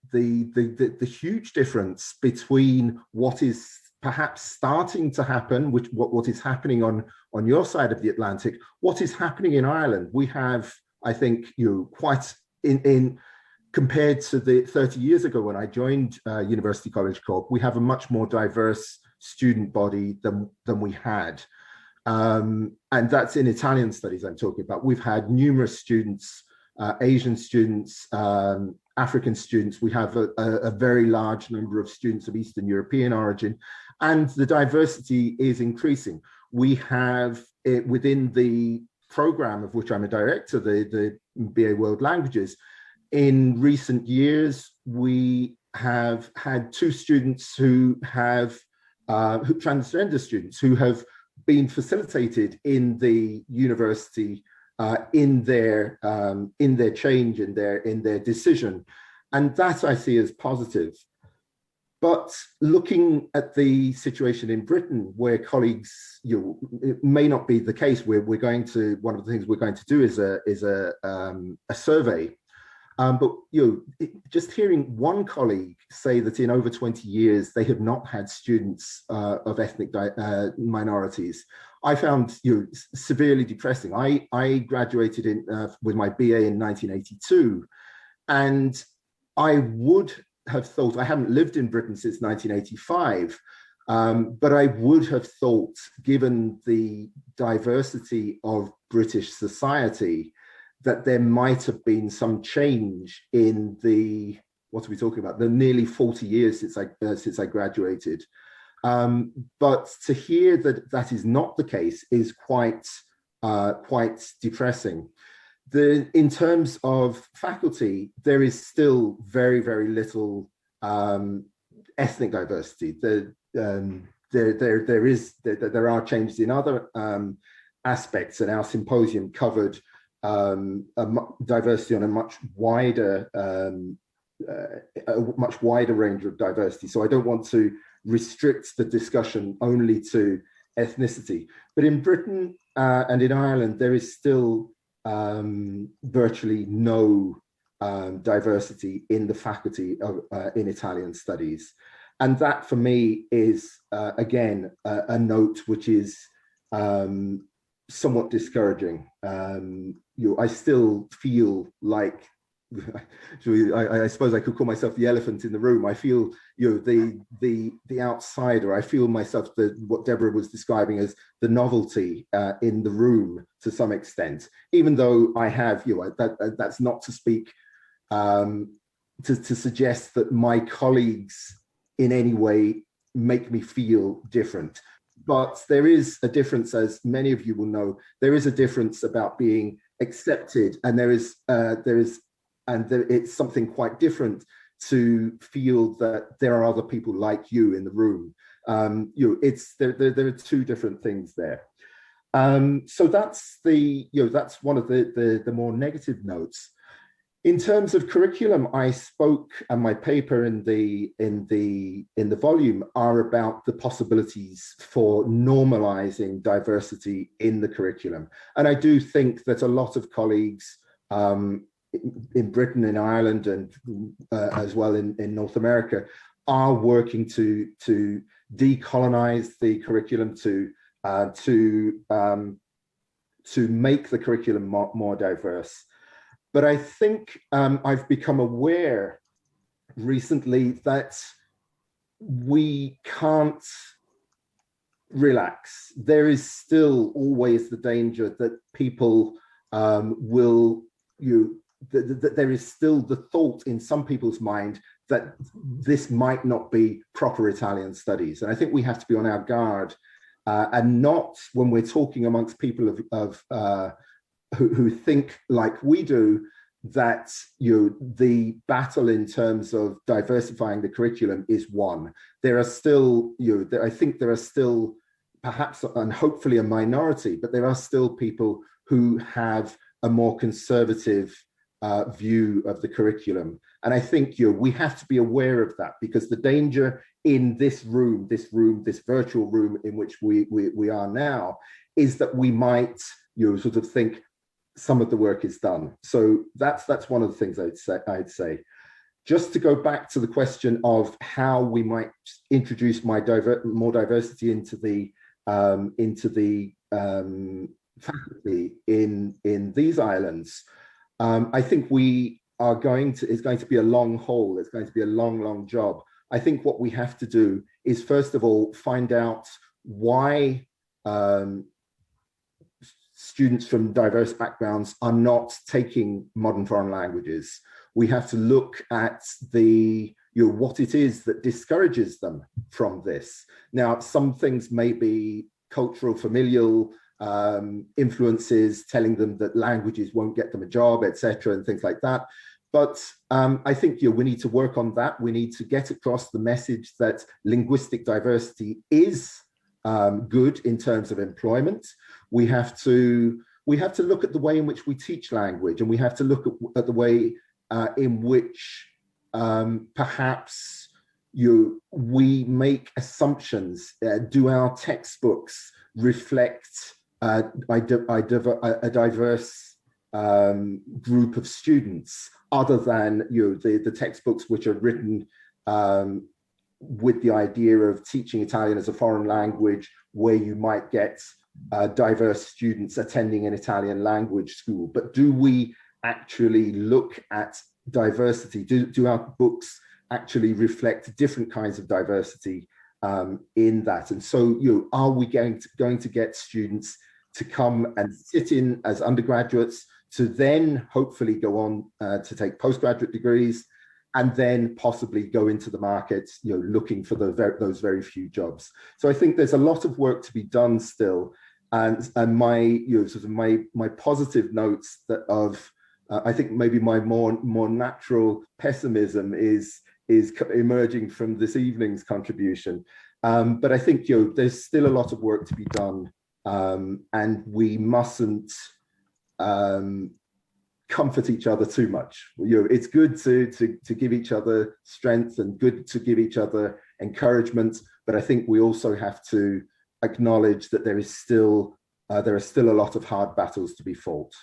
S12: huge difference between what is perhaps starting to happen, what is happening on your side of the Atlantic, what is happening in Ireland. We have, I think, quite in compared to the 30 years ago when I joined University College Cork, we have a much more diverse student body than we had. And that's in Italian studies I'm talking about. We've had numerous students, Asian students, African students. We have a very large number of students of Eastern European origin, and the diversity is increasing. We have, within the program of which I'm a director, the BA World Languages, in recent years, we have had two students who have, transgender students, who have been facilitated in the university in their change, in their decision, and that I see as positive. But looking at the situation in Britain, where colleagues, it may not be the case. We're going to, one of the things we're going to do is a survey. But just hearing one colleague say that in over 20 years they have not had students of ethnic minorities, I found severely depressing. I graduated with my BA in 1982, and I would have thought, I haven't lived in Britain since 1985, but I would have thought, given the diversity of British society, that there might have been some change in the, what are we talking about, the nearly 40 years since I graduated. But to hear that that is not the case is quite depressing. In terms of faculty, there is still very, very little ethnic diversity. There are changes in other aspects, and our symposium covered diversity on a much wider range of diversity. So I don't want to restrict the discussion only to ethnicity. But in Britain and in Ireland, there is still virtually no diversity in the faculty of in Italian studies, and that for me is again a note which is somewhat discouraging. I still feel like, I suppose I could call myself the elephant in the room. I feel the outsider. I feel myself what Deborah was describing as the novelty in the room to some extent, even though I have, that's not to speak to suggest that my colleagues in any way make me feel different. But there is a difference, as many of you will know, there is a difference about being accepted, and it's something quite different to feel that there are other people like you in the room. There are two different things there. So that's that's one of the more negative notes. In terms of curriculum, I spoke, and my paper in the volume are about the possibilities for normalizing diversity in the curriculum. And I do think that a lot of colleagues in Britain, in Ireland, and as well in North America, are working to decolonize the curriculum, to make the curriculum more diverse. But I think I've become aware recently that we can't relax. There is still always the danger that people there is still the thought in some people's mind that this might not be proper Italian studies. And I think we have to be on our guard, and not when we're talking amongst people who think like we do, that the battle in terms of diversifying the curriculum is won. There are still, I think there are still perhaps and hopefully a minority, but there are still people who have a more conservative view of the curriculum. And I think we have to be aware of that, because the danger in this virtual room in which we are now, is that we might sort of think some of the work is done. So that's one of the things I'd say. Just to go back to the question of how we might introduce more diversity into the faculty in these islands. I think it's going to be a long haul. It's going to be a long job. I think what we have to do is, first of all, find out why students from diverse backgrounds are not taking modern foreign languages. We have to look at what it is that discourages them from this. Now, some things may be cultural, familial influences telling them that languages won't get them a job, etc., and things like that. But I think we need to work on that. We need to get across the message that linguistic diversity is good in terms of employment. We have to look at the way in which we teach language, and we have to look at the way in which perhaps we make assumptions. Do our textbooks reflect a diverse group of students, other than the textbooks which are written with the idea of teaching Italian as a foreign language, where you might get diverse students attending an Italian language school? But do we actually look at diversity? Do our books actually reflect different kinds of diversity in that? And so, are we going to get students to come and sit in as undergraduates, to then hopefully go on to take postgraduate degrees, and then possibly go into the market, looking for those very few jobs? So I think there's a lot of work to be done still. And my my positive notes I think maybe my more natural pessimism is emerging from this evening's contribution. But I think there's still a lot of work to be done, and we mustn't comfort each other too much. It's good to give each other strength, and good to give each other encouragement, but I think we also have to acknowledge that there are still a lot of hard battles to be fought.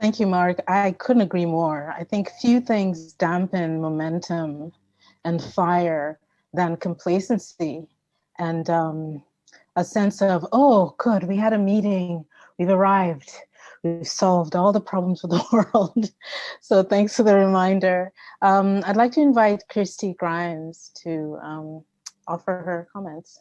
S2: Thank you, Mark. I couldn't agree more. I think few things dampen momentum and fire than complacency and a sense of, oh, good, we had a meeting, we've arrived, we've solved all the problems of the world. So thanks for the reminder. I'd like to invite Kristi Grimes to offer her comments.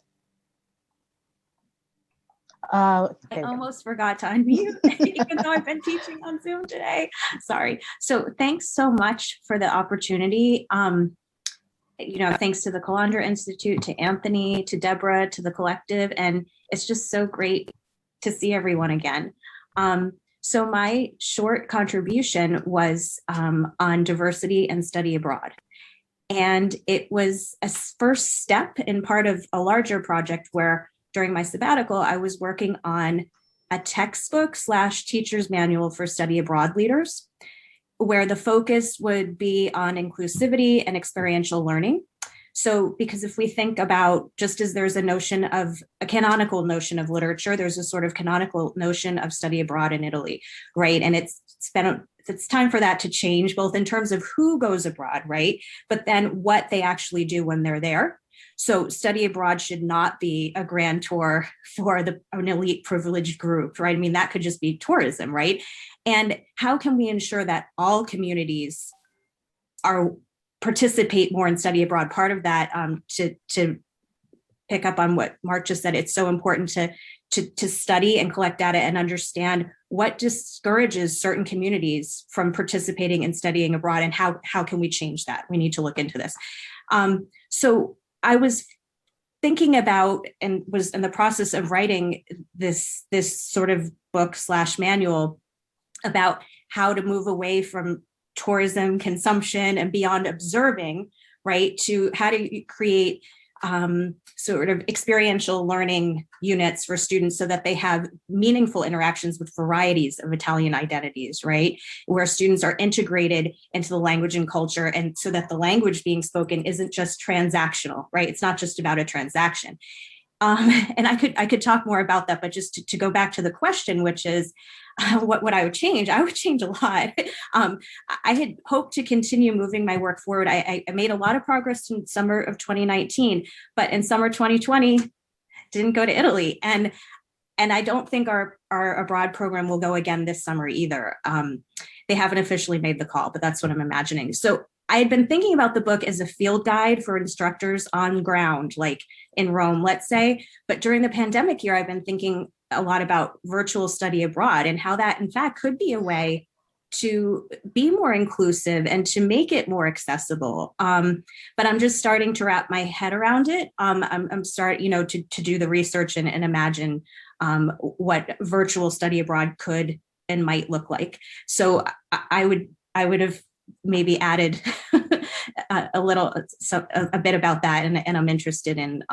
S13: I almost forgot to unmute, even though I've been teaching on Zoom today. Sorry. So thanks so much for the opportunity. Thanks to the Calandra Institute, to Anthony, to Deborah, to the collective, and it's just so great to see everyone again. So my short contribution was on diversity and study abroad. And it was a first step in part of a larger project where during my sabbatical, I was working on a textbook / teacher's manual for study abroad leaders, where the focus would be on inclusivity and experiential learning. So, because if we think about, just as there's a canonical notion of literature, there's a sort of canonical notion of study abroad in Italy, right? And it's time for that to change, both in terms of who goes abroad, right? But then what they actually do when they're there. So study abroad should not be a grand tour for an elite privileged group, right? I mean, that could just be tourism, right? And how can we ensure that all communities are participate more in study abroad. Part of that, to pick up on what Mark just said, it's so important to study and collect data and understand what discourages certain communities from participating in studying abroad, and how can we change that? We need to look into this. So I was thinking about, and was in the process of writing this sort of book / manual about how to move away from tourism consumption and beyond observing, right, to how to create sort of experiential learning units for students so that they have meaningful interactions with varieties of Italian identities, right? Where students are integrated into the language and culture, and so that the language being spoken isn't just transactional, right? It's not just about a transaction. And I could talk more about that, but just to go back to the question, which is what I would change a lot. I had hoped to continue moving my work forward. I made a lot of progress in summer of 2019, but in summer 2020, didn't go to Italy. And I don't think our abroad program will go again this summer either. They haven't officially made the call, but that's what I'm imagining. So I had been thinking about the book as a field guide for instructors on ground, like in Rome, let's say. But during the pandemic year, I've been thinking a lot about virtual study abroad and how that, in fact, could be a way to be more inclusive and to make it more accessible. But I'm just starting to wrap my head around it. I'm starting, to do the research and imagine what virtual study abroad could and might look like. So I would have maybe added a bit about that, and I'm interested in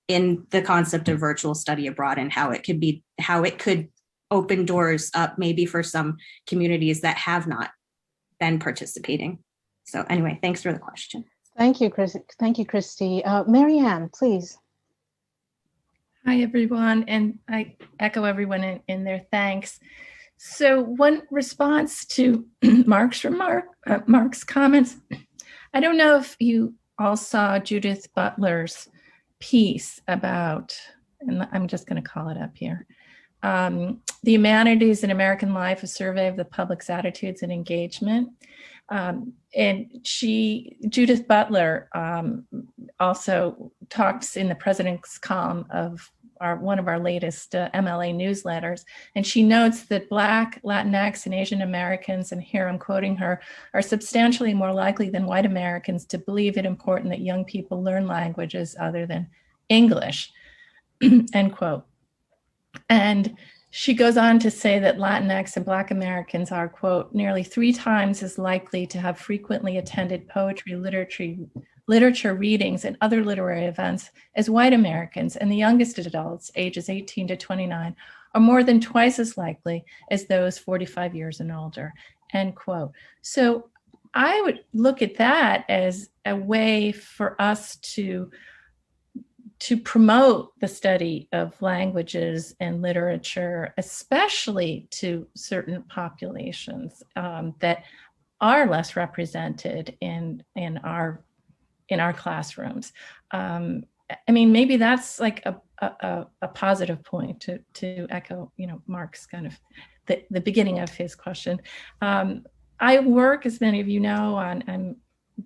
S13: the concept of virtual study abroad and how it could open doors up maybe for some communities that have not been participating. So anyway, thanks for the question.
S2: Thank you, Kristi. Marianne, please.
S14: Hi, everyone, and I echo everyone in their thanks. So one response to Mark's comments, I don't know if you all saw Judith Butler's piece about, and I'm just going to call it up here, The Humanities in American Life, a survey of the public's attitudes and engagement. And Judith Butler also talks in the President's column of one of our latest MLA newsletters. And she notes that Black, Latinx, and Asian Americans, and here I'm quoting her, are substantially more likely than white Americans to believe it important that young people learn languages other than English, end quote. And she goes on to say that Latinx and Black Americans are, quote, nearly 3 times as likely to have frequently attended poetry, literature readings, and other literary events as white Americans, and the youngest adults, ages 18 to 29, are more than twice as likely as those 45 years and older, end quote. So I would look at that as a way for us to promote the study of languages and literature, especially to certain populations that are less represented in our classrooms. I mean, maybe that's like a positive point to echo, Mark's kind of the beginning of his question. I work, as many of you know, I'm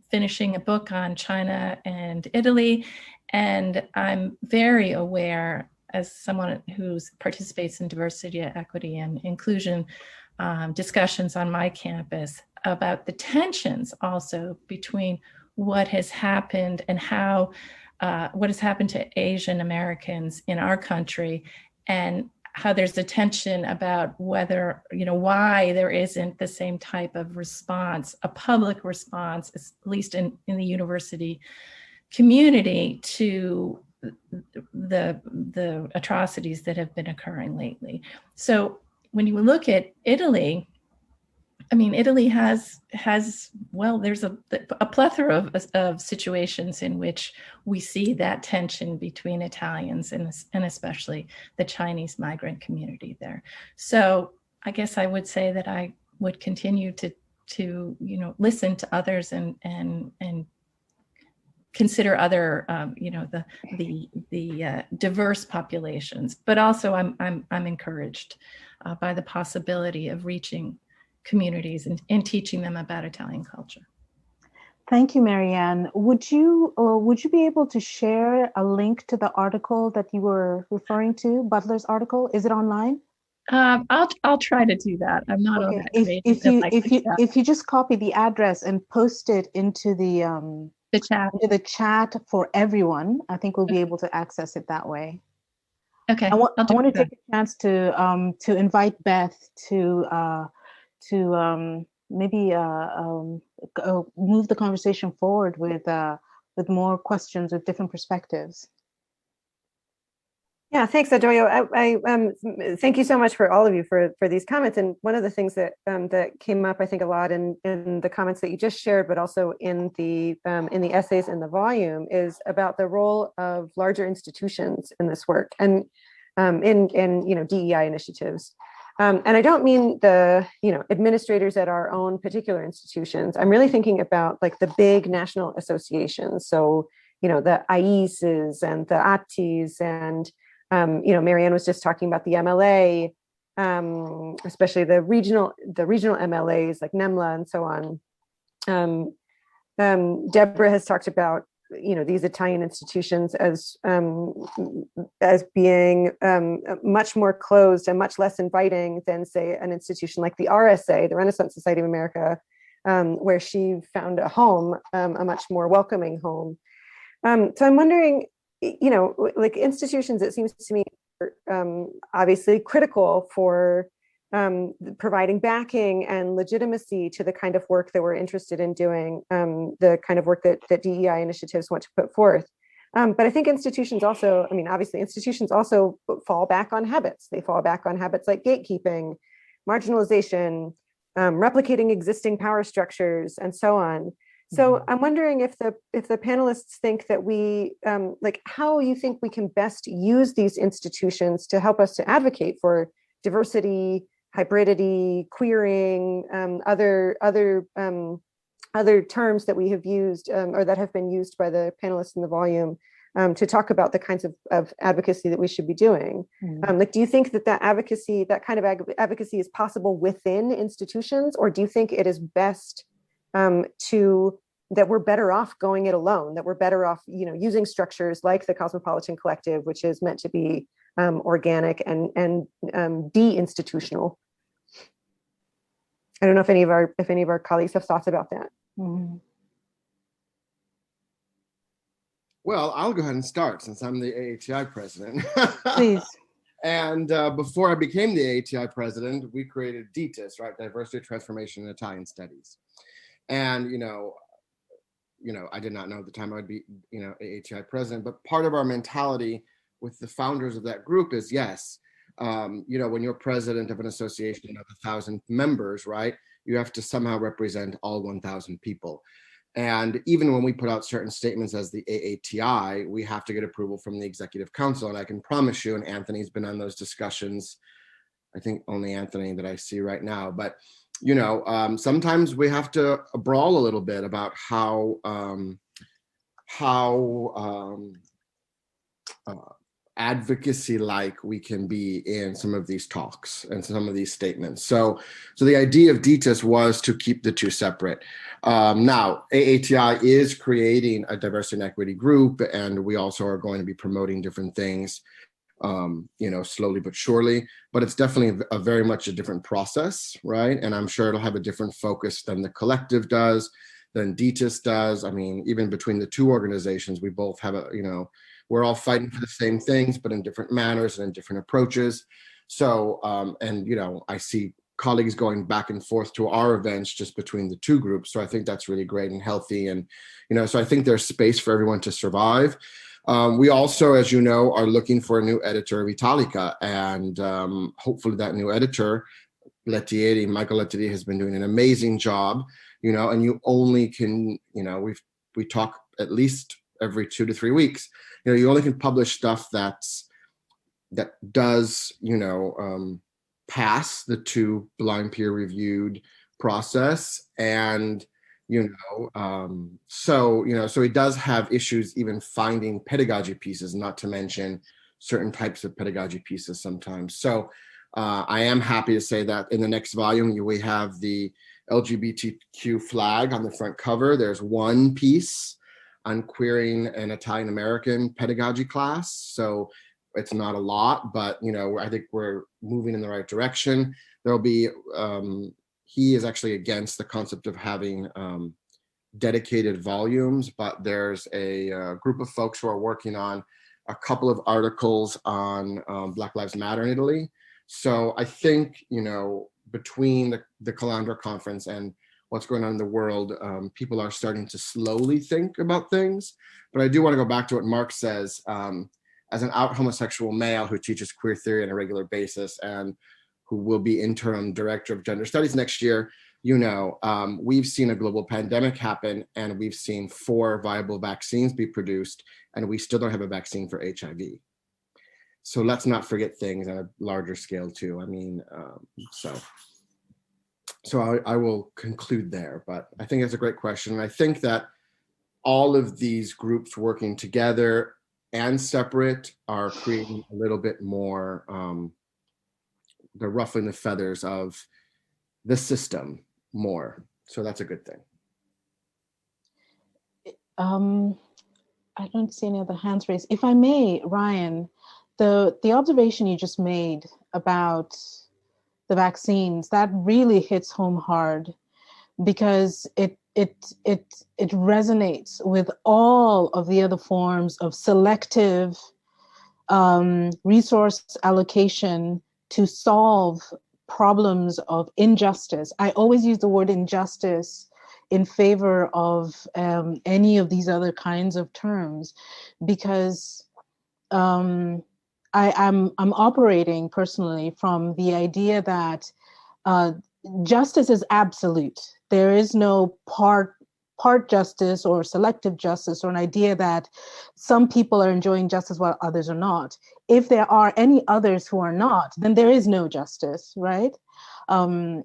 S14: finishing a book on China and Italy, and I'm very aware, as someone who participates in diversity, equity, and inclusion discussions on my campus, about the tensions also between what has happened and how what has happened to Asian Americans in our country, and how there's a tension about whether, why there isn't the same type of response, a public response, at least in the university community, to the atrocities that have been occurring lately. So when you look at Italy, I mean, Italy has well, there's a plethora of situations in which we see that tension between Italians and especially the Chinese migrant community there. So I guess I would say that I would continue to listen to others and consider other the diverse populations, but also I'm encouraged by the possibility of reaching communities and teaching them about Italian culture.
S2: Thank you, Marianne. Would you be able to share a link to the article that you were referring to, Butler's article? Is it online?
S14: I'll try to do that. I'm not all that creative.
S2: If you just copy the address and post it into the chat for everyone, I think we'll be able to access it that way.
S14: Okay.
S2: I want to take a chance to invite Beth to maybe move the conversation forward with more questions with different perspectives.
S1: Yeah, thanks, Adoyo. I thank you so much for all of you for these comments. And one of the things that that came up, I think, a lot in the comments that you just shared, but also in the essays in the volume, is about the role of larger institutions in this work and in DEI initiatives. And I don't mean the administrators at our own particular institutions. I'm really thinking about like the big national associations. So the AISs and the ATIs and Marianne was just talking about the MLA, especially the regional MLAs like NEMLA and so on. Deborah has talked about these Italian institutions as being much more closed and much less inviting than, say, an institution like the RSA, the Renaissance Society of America, where she found a home, a much more welcoming home. So I'm wondering, like institutions, it seems to me, are obviously critical for providing backing and legitimacy to the kind of work that we're interested in doing, the kind of work that DEI initiatives want to put forth. But I think institutions also, obviously institutions also fall back on habits. They fall back on habits like gatekeeping, marginalization, replicating existing power structures, and so on. So I'm wondering if the panelists think that we, how you think we can best use these institutions to help us to advocate for diversity, hybridity, queering, other terms that we have used or that have been used by the panelists in the volume to talk about the kinds of advocacy that we should be doing. Do you think that advocacy, that kind of advocacy, is possible within institutions, or do you think it is best that we're better off going it alone, that we're better off, using structures like the Cosmopolitan Collective, which is meant to be organic and de-institutional? I don't know if any of our colleagues have thoughts about that.
S15: Well, I'll go ahead and start since I'm the AATI president.
S2: Please.
S15: And before I became the AATI president, we created DITIS, right? Diversity, Transformation, and Italian Studies. And, I did not know at the time I would be, AATI president, but part of our mentality with the founders of that group is, yes, when you're president of an association of 1,000 members, right, you have to somehow represent all 1,000 people. And even when we put out certain statements as the AATI, we have to get approval from the Executive Council. And I can promise you, and Anthony's been on those discussions, I think only Anthony that I see right now, but sometimes we have to brawl a little bit about how advocacy-like we can be in some of these talks and some of these statements. So the idea of DITIS was to keep the two separate. Now, AATI is creating a diversity and equity group, and we also are going to be promoting different things, slowly but surely. But it's definitely a very much a different process, right? And I'm sure it'll have a different focus than the collective does, than DITIS does. Even between the two organizations, we both have we're all fighting for the same things, but in different manners and in different approaches. So, I see colleagues going back and forth to our events just between the two groups. So I think that's really great and healthy. And, so I think there's space for everyone to survive. We also, as you know, are looking for a new editor of Italica. And hopefully that new editor, Michael Lettieri, has been doing an amazing job, and you only can, we talk at least every 2 to 3 weeks. You only can publish stuff that does, pass the 2 blind peer reviewed process. And, so it does have issues even finding pedagogy pieces, not to mention certain types of pedagogy pieces sometimes. So I am happy to say that in the next volume, we have the LGBTQ flag on the front cover. There's one piece on queering an Italian American pedagogy class. So it's not a lot, but I think we're moving in the right direction. There'll be, he is actually against the concept of having dedicated volumes, but there's a group of folks who are working on a couple of articles on Black Lives Matter in Italy. So I think, between the Calandra conference and what's going on in the world, people are starting to slowly think about things. But I do want to go back to what Mark says, as an out homosexual male who teaches queer theory on a regular basis and who will be interim director of gender studies next year, we've seen a global pandemic happen, and we've seen 4 viable vaccines be produced, and we still don't have a vaccine for HIV. So let's not forget things on a larger scale too. I mean, so I will conclude there, but I think that's a great question. And I think that all of these groups working together and separate are creating a little bit more, they're ruffling the feathers of the system more. So that's a good thing.
S2: I don't see any other hands raised. If I may, Ryan, the observation you just made about the vaccines, that really hits home hard, because it resonates with all of the other forms of selective resource allocation to solve problems of injustice. I always use the word injustice in favor of any of these other kinds of terms, because I'm operating personally from the idea that justice is absolute. There is no part justice or selective justice, or an idea that some people are enjoying justice while others are not. If there are any others who are not, then there is no justice, right? And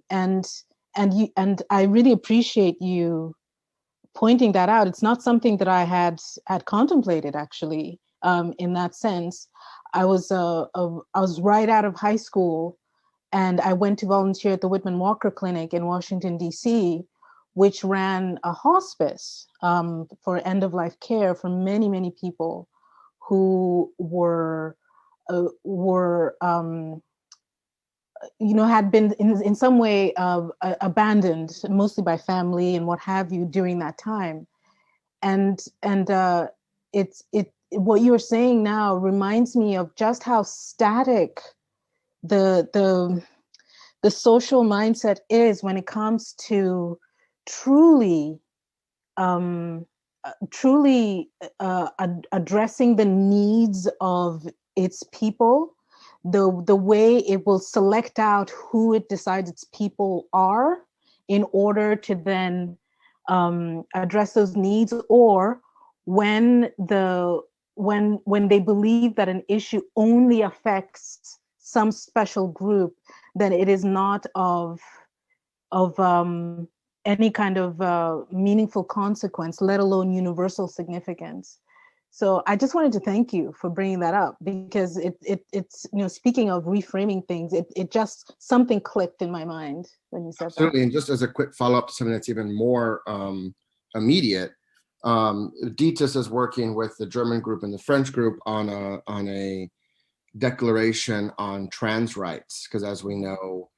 S2: I really appreciate you pointing that out. It's not something that I had contemplated, actually. In that sense, I was right out of high school, and I went to volunteer at the Whitman Walker Clinic in Washington, D.C., which ran a hospice for end-of-life care for many, many people who had been in some way abandoned, mostly by family and what have you, during that time. And what you're saying now reminds me of just how static the social mindset is when it comes to truly addressing the needs of its people, the way it will select out who it decides its people are in order to then address those needs, or when they believe that an issue only affects some special group, then it is not of any kind of meaningful consequence, let alone universal significance. So I just wanted to thank you for bringing that up, because it's speaking of reframing things, it just, something clicked in my mind when you said
S15: Absolutely.
S2: that.
S15: And just as a quick follow-up to something that's even more immediate, DITIS is working with the German group and the French group on a declaration on trans rights, because as we know,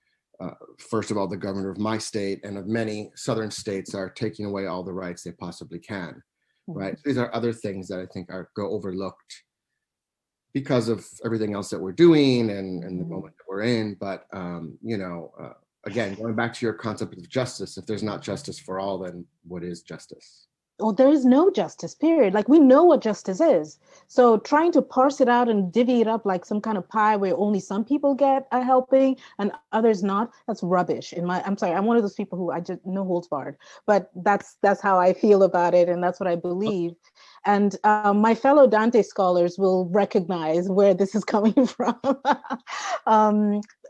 S15: first of all, the governor of my state and of many southern states are taking away all the rights they possibly can, right? These are other things that I think go overlooked because of everything else that we're doing and the moment that we're in. But, again, going back to your concept of justice, if there's not justice for all, then what is justice?
S2: Well, there is no justice, period. Like, we know what justice is. So trying to parse it out and divvy it up like some kind of pie where only some people get a helping and others not, that's rubbish. I'm sorry, I'm one of those people who I just no holds barred, but that's how I feel about it, and that's what I believe. And my fellow Dante scholars will recognize where this is coming from.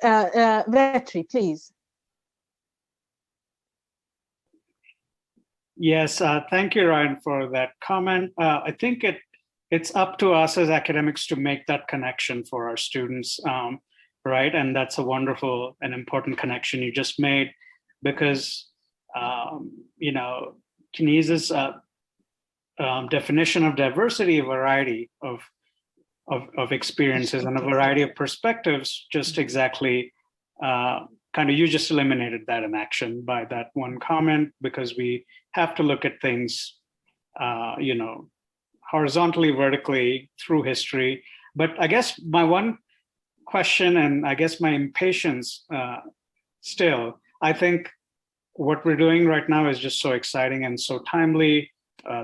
S2: Vetri, please.
S6: Yes, thank you, Ryan, for that comment. I think it's up to us as academics to make that connection for our students, right? And that's a wonderful and important connection you just made, because Kenyese's definition of diversity, a variety of experiences and a variety of perspectives, just exactly you just eliminated that in action by that one comment, because we have to look at things, horizontally, vertically through history. But I guess my one question, and I guess my impatience still, I think what we're doing right now is just so exciting and so timely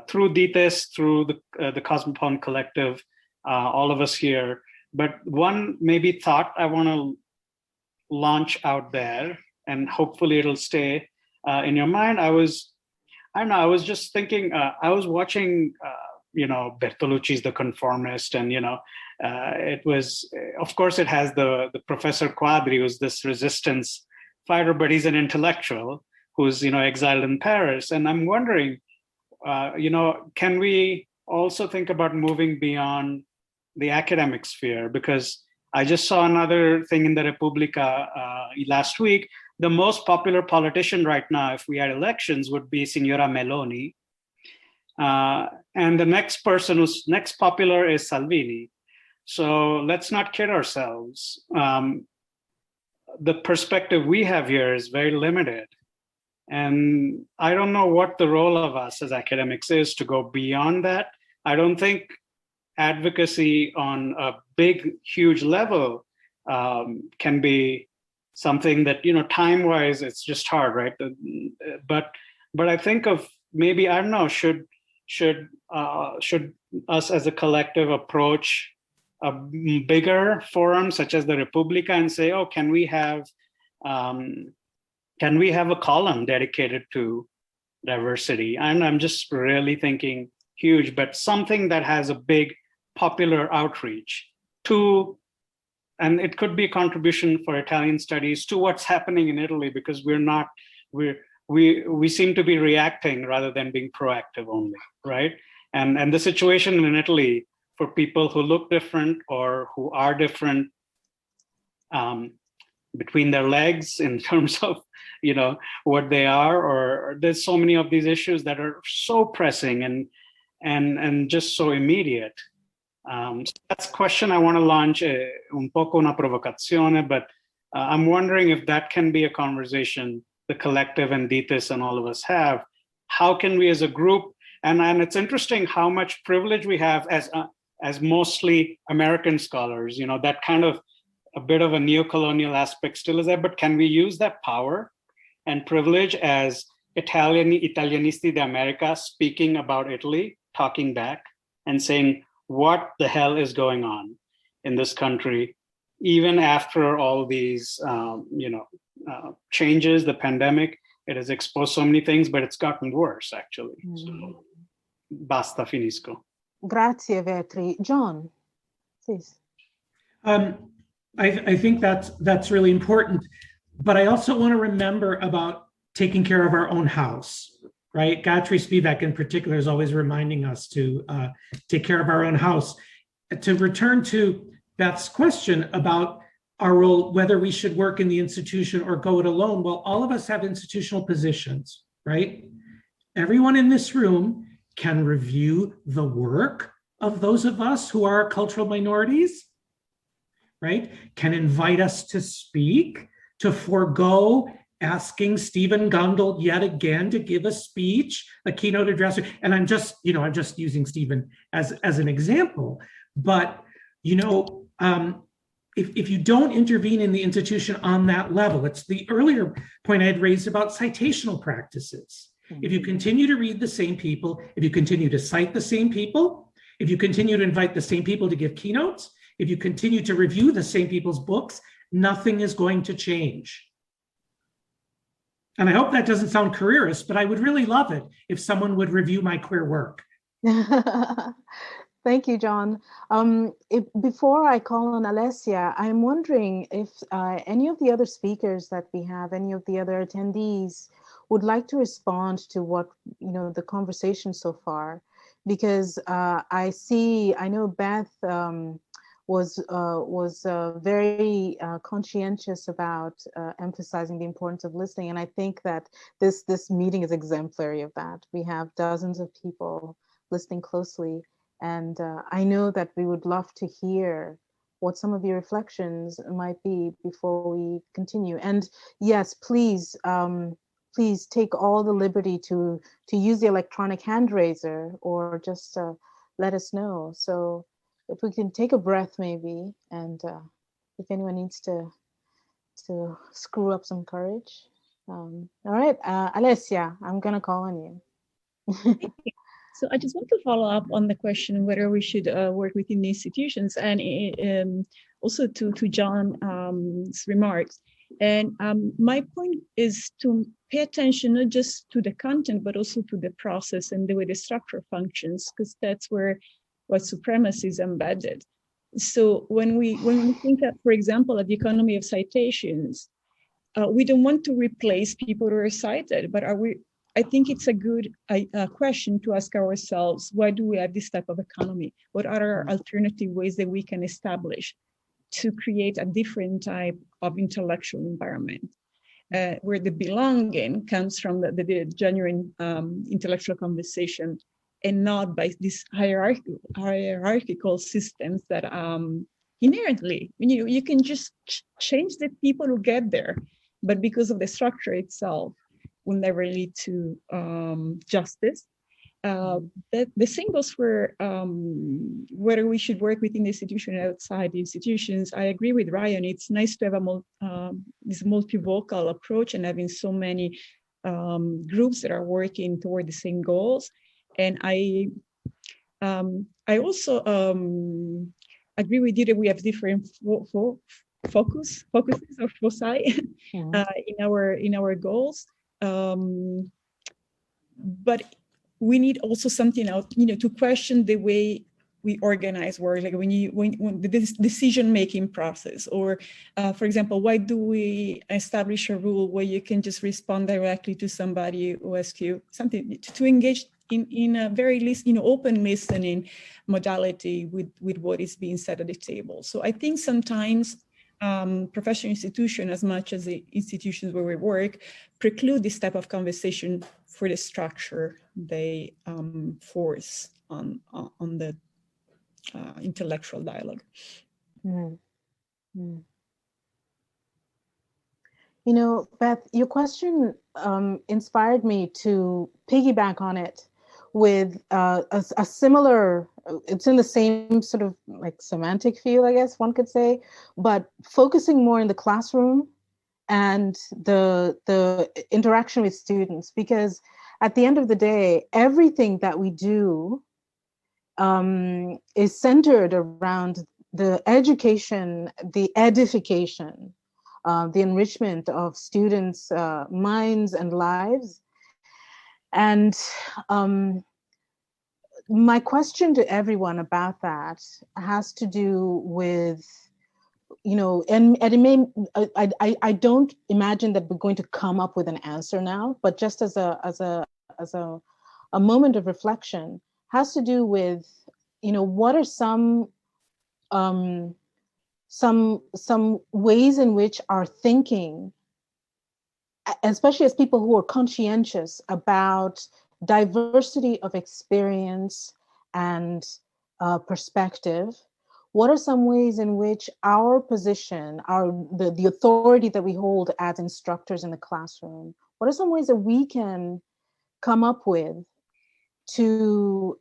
S6: through DTIS, through the Cosmopolitan Collective, all of us here. But one maybe thought I want to launch out there, and hopefully it'll stay in your mind. I was just thinking, I was watching, Bertolucci's The Conformist, and, it was, of course, it has the Professor Quadri, who's this resistance fighter, but he's an intellectual who's, exiled in Paris. And I'm wondering, can we also think about moving beyond the academic sphere? Because I just saw another thing in the Repubblica last week. The most popular politician right now, if we had elections, would be Signora Meloni. And the next person who's next popular is Salvini. So let's not kid ourselves. The perspective we have here is very limited. And I don't know what the role of us as academics is to go beyond that. I don't think advocacy on a big, huge level can be something that, time-wise, it's just hard, right? But I think of maybe, I don't know, should us as a collective approach a bigger forum such as the Repubblica and say, oh, can we have a column dedicated to diversity? And I'm just really thinking huge, but something that has a big popular outreach to, and it could be a contribution for Italian studies to what's happening in Italy, because we seem to be reacting rather than being proactive only, right? And the situation in Italy for people who look different or who are different between their legs in terms of, what they are, or there's so many of these issues that are so pressing and just so immediate. So that's a question I want to launch, un poco una provocazione, but I'm wondering if that can be a conversation the collective and DTIS and all of us have. How can we as a group, and it's interesting how much privilege we have as mostly American scholars, that kind of a bit of a neo-colonial aspect still is there, but can we use that power and privilege as Italianisti d'America speaking about Italy, talking back and saying, what the hell is going on in this country, even after all these, changes, the pandemic, it has exposed so many things, but it's gotten worse, actually. So, basta, finisco.
S2: Grazie, Vetri. John, please.
S10: I think that's really important, but I also want to remember about taking care of our own house, right? Gayatri Spivak in particular is always reminding us to take care of our own house. To return to Beth's question about our role, whether we should work in the institution or go it alone, well, all of us have institutional positions, right? Everyone in this room can review the work of those of us who are cultural minorities, right? Can invite us to speak, to forego asking Stephen Gundel yet again to give a speech, a keynote address. And I'm just using Stephen as an example. But, if you don't intervene in the institution on that level, it's the earlier point I had raised about citational practices. If you continue to read the same people, if you continue to cite the same people, if you continue to invite the same people to give keynotes, if you continue to review the same people's books, nothing is going to change. And I hope that doesn't sound careerist, but I would really love it if someone would review my queer work.
S2: Thank you, John. Before I call on Alessia, I'm wondering if any of the other speakers that we have, any of the other attendees would like to respond to what, the conversation so far, because I know Beth was very conscientious about emphasizing the importance of listening. And I think that this meeting is exemplary of that. We have dozens of people listening closely. And I know that we would love to hear what some of your reflections might be before we continue. And yes, please, please take all the liberty to use the electronic hand raiser, or just let us know. So if we can take a breath maybe, and if anyone needs to screw up some courage. All right, Alessia, I'm gonna call on you.
S8: So I just want to follow up on the question whether we should work within the institutions, and also to John's remarks. And my point is to pay attention not just to the content, but also to the process and the way the structure functions, because that's where white supremacy is embedded. So when we think that, for example, of the economy of citations, we don't want to replace people who are cited, but I think it's a good question to ask ourselves, why do we have this type of economy? What are alternative ways that we can establish to create a different type of intellectual environment, where the belonging comes from the genuine intellectual conversation, and not by these hierarchical systems that inherently, you can just change the people who get there, but because of the structure itself, will never lead to justice. The same goes for whether we should work within the institution or outside the institutions. I agree with Ryan. It's nice to have this multivocal approach and having so many groups that are working toward the same goals. And I also agree with you that we have different focuses or foci in our goals. But we need also something else, to question the way we organize work, like when the decision-making process, or for example, why do we establish a rule where you can just respond directly to somebody who asks you something, to engage in a very open listening modality with what is being said at the table. So I think sometimes professional institutions, as much as the institutions where we work, preclude this type of conversation for the structure they force on the intellectual dialogue.
S2: Beth, your question inspired me to piggyback on it with a similar, it's in the same sort of like semantic field, I guess one could say, but focusing more in the classroom and the interaction with students, because at the end of the day, everything that we do is centered around the education, the edification, the enrichment of students' minds and lives. And my question to everyone about that has to do with, and it may, I don't imagine that we're going to come up with an answer now, but just as a moment of reflection, has to do with, what are some ways in which our thinking, especially as people who are conscientious about diversity of experience and perspective, what are some ways in which our position, the authority that we hold as instructors in the classroom, what are some ways that we can come up with to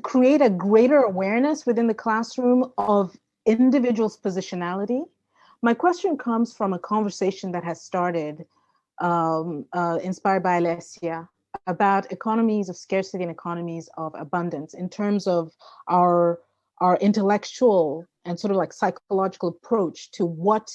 S2: create a greater awareness within the classroom of individuals' positionality? My question comes from a conversation that has started, inspired by Alessia, about economies of scarcity and economies of abundance in terms of our intellectual and sort of like psychological approach to what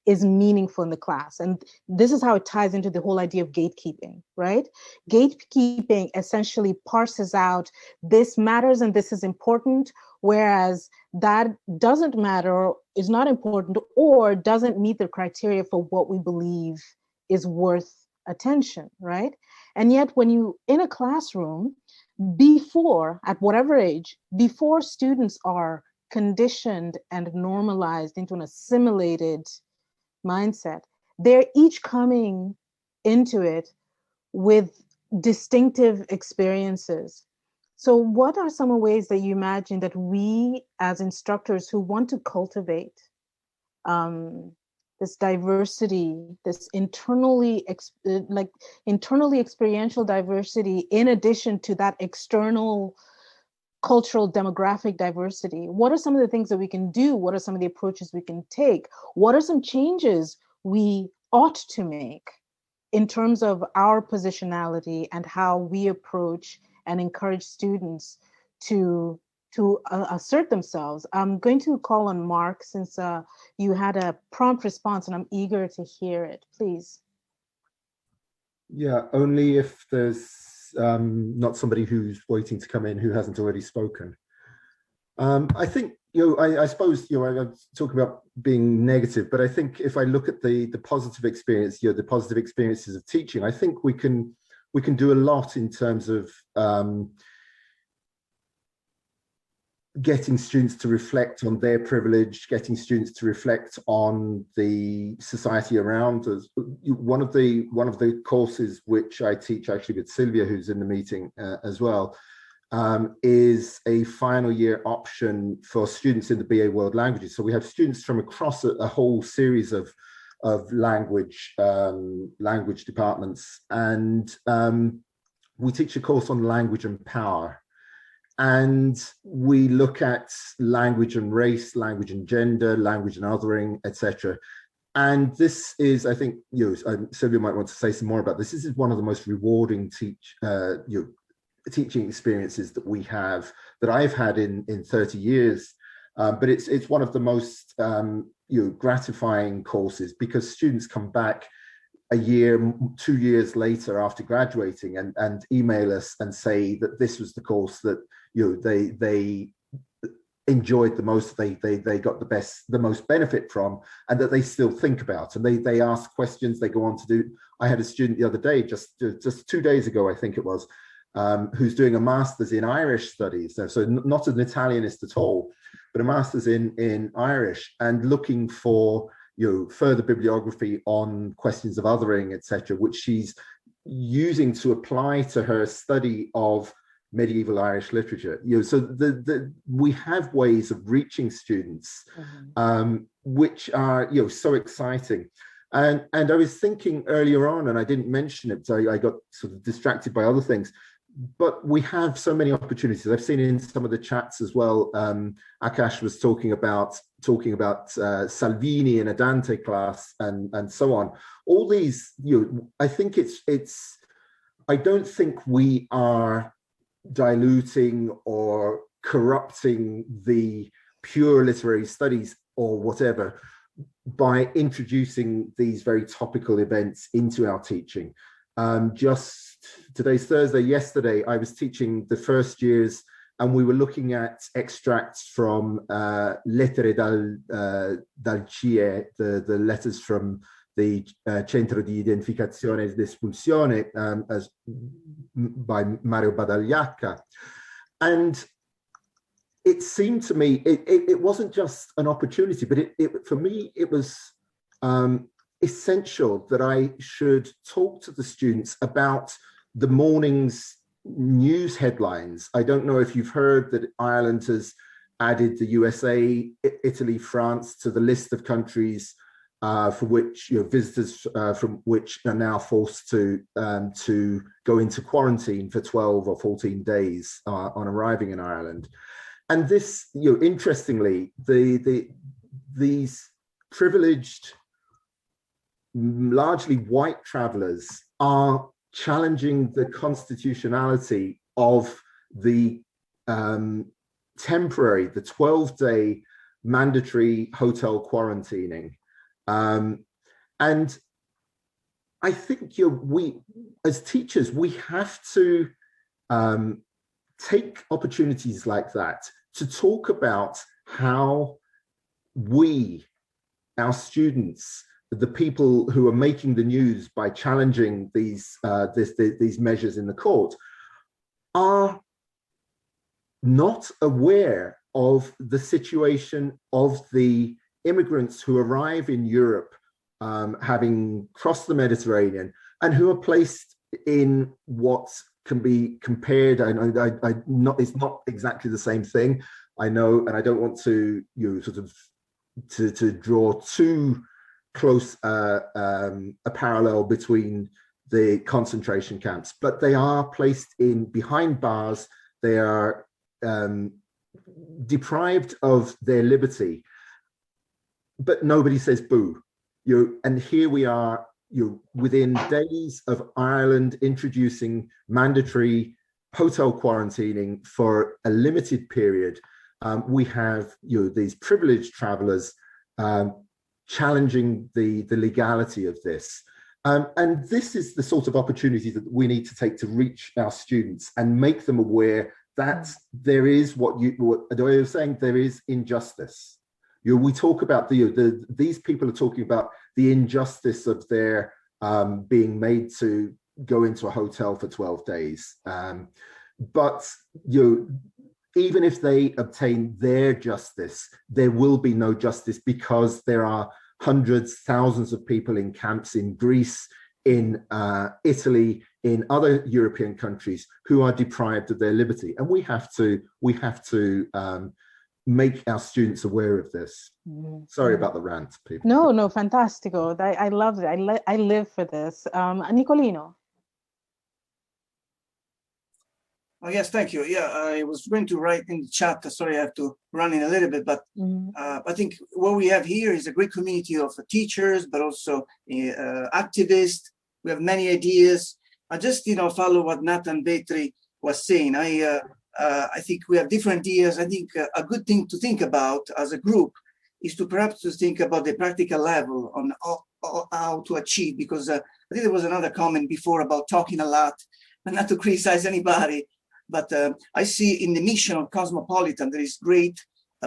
S2: is meaningful in the class. And this is how it ties into the whole idea of gatekeeping, right? Gatekeeping essentially parses out, this matters and this is important, whereas that doesn't matter, is not important, or doesn't meet the criteria for what we believe is worth attention, right? And yet when you, in a classroom, before, at whatever age, before students are conditioned and normalized into an assimilated mindset, they're each coming into it with distinctive experiences. So what are some ways that you imagine that we as instructors who want to cultivate this diversity, this internally experiential diversity, in addition to that external cultural demographic diversity? What are some of the things that we can do? What are some of the approaches we can take? What are some changes we ought to make in terms of our positionality and how we approach and encourage students to assert themselves? I'm going to call on Mark, since you had a prompt response and I'm eager to hear it, please.
S12: Yeah, only if there's not somebody who's waiting to come in who hasn't already spoken. I think, I suppose, I'm talking about being negative, but I think if I look at the positive experience, the positive experiences of teaching, I think we can do a lot in terms of getting students to reflect on their privilege, getting students to reflect on the society around us. One of the courses which I teach actually with Sylvia, who's in the meeting as well, is a final year option for students in the BA World Languages. So we have students from across a whole series of language departments, and we teach a course on language and power. And we look at language and race, language and gender, language and othering, etc. And this is, I think, Sylvia might want to say some more about this. This is one of the most rewarding teaching experiences that we have, that I've had in 30 years. But it's one of the most gratifying courses, because students come back a year, 2 years later after graduating and email us and say that this was the course that they enjoyed the most, they got the most benefit from, and that they still think about, and they ask questions, they go on to do. I had a student the other day, just 2 days ago, I think it was, who's doing a master's in Irish studies, so not an Italianist at all, but a master's in Irish, and looking for further bibliography on questions of othering, etc., which she's using to apply to her study of medieval Irish literature. So we have ways of reaching students, which are so exciting. And I was thinking earlier on, and I didn't mention it, so I got sort of distracted by other things, but we have so many opportunities. I've seen in some of the chats as well, Akash was talking about Salvini in a Dante class and so on. All these, I think I don't think we are diluting or corrupting the pure literary studies or whatever by introducing these very topical events into our teaching. Just today's Thursday, yesterday, I was teaching the first years, and we were looking at extracts from Lettere dal CIE, the letters from the Centro di Identificazione ed Espulsione, by Mario Badagliacca. And it seemed to me, it wasn't just an opportunity, but for me, it was essential that I should talk to the students about the morning's news headlines. I don't know if you've heard that Ireland has added the USA, Italy, France to the list of countries for which visitors from which are now forced to go into quarantine for 12 or 14 days on arriving in Ireland. And this, interestingly, these privileged, largely white travelers are challenging the constitutionality of the temporary, the 12-day mandatory hotel quarantining. And I think we, as teachers, we have to take opportunities like that to talk about how we, our students, the people who are making the news by challenging these measures in the court, are not aware of the situation of the immigrants who arrive in Europe, having crossed the Mediterranean, and who are placed in what can be compared, it's not exactly the same thing, I know, and I don't want to to draw too close a parallel between the concentration camps, but they are placed in behind bars. They are deprived of their liberty, but nobody says boo. And here we are, within days of Ireland introducing mandatory hotel quarantining for a limited period. We have these privileged travelers challenging the legality of this. And this is the sort of opportunity that we need to take to reach our students and make them aware that there is what I was saying, there is injustice. We talk about these people are talking about the injustice of their being made to go into a hotel for 12 days. But even if they obtain their justice, there will be no justice, because there are hundreds, thousands of people in camps in Greece, in Italy, in other European countries who are deprived of their liberty. And we have to make our students aware of this. Sorry about the rant, people.
S2: No, fantastico. I love it. I live for this. Nicolino.
S11: Oh, yes, thank you. Yeah, I was going to write in the chat. Sorry, I have to run in a little bit, but I think what we have here is a great community of teachers, but also activists. We have many ideas. I just, follow what Nathan Vetri was saying. I think we have different ideas. I think a good thing to think about as a group is to perhaps to think about the practical level on how to achieve, because I think there was another comment before about talking a lot, but not to criticize anybody. But I see in the mission of Cosmopolitan, there is great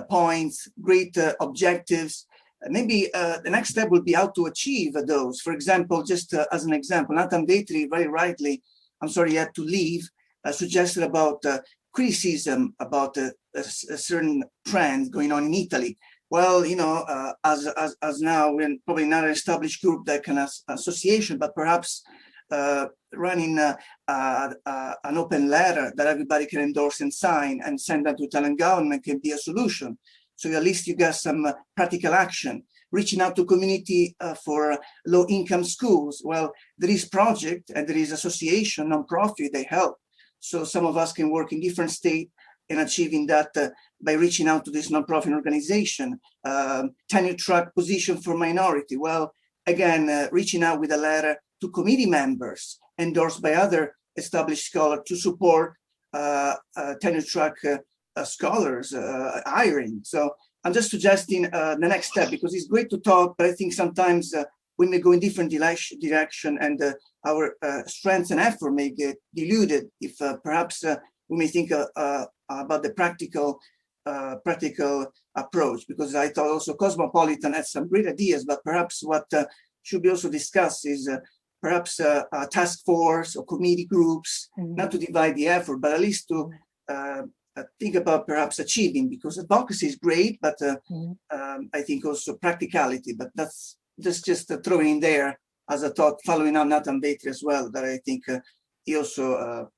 S11: points, great objectives. Maybe the next step will be how to achieve those. For example, just as an example, Nathan Vetri very rightly, I'm sorry he had to leave, suggested about criticism about a certain trend going on in Italy. Well, as now we're probably not an established group that can association, but perhaps running an open letter that everybody can endorse and sign and send that to Italian government can be a solution. So at least you got some practical action. Reaching out to community for low-income schools. Well, there is project and there is association, non-profit, they help. So some of us can work in different states in achieving that by reaching out to this non-profit organization. Tenure track position for minority. Well, again, reaching out with a letter to committee members endorsed by other established scholars to support tenure track scholars hiring. So I'm just suggesting the next step, because it's great to talk, but I think sometimes we may go in different direction, and our strengths and effort may get diluted if perhaps we may think about the practical approach, because I thought also Cosmopolitan had some great ideas, but perhaps what should be also discussed is perhaps a task force or committee groups, not to divide the effort, but at least to think about perhaps achieving, because advocacy is great, but I think also practicality, but that's just throwing in there as a thought, following on Nathan Vetri as well, that I think he also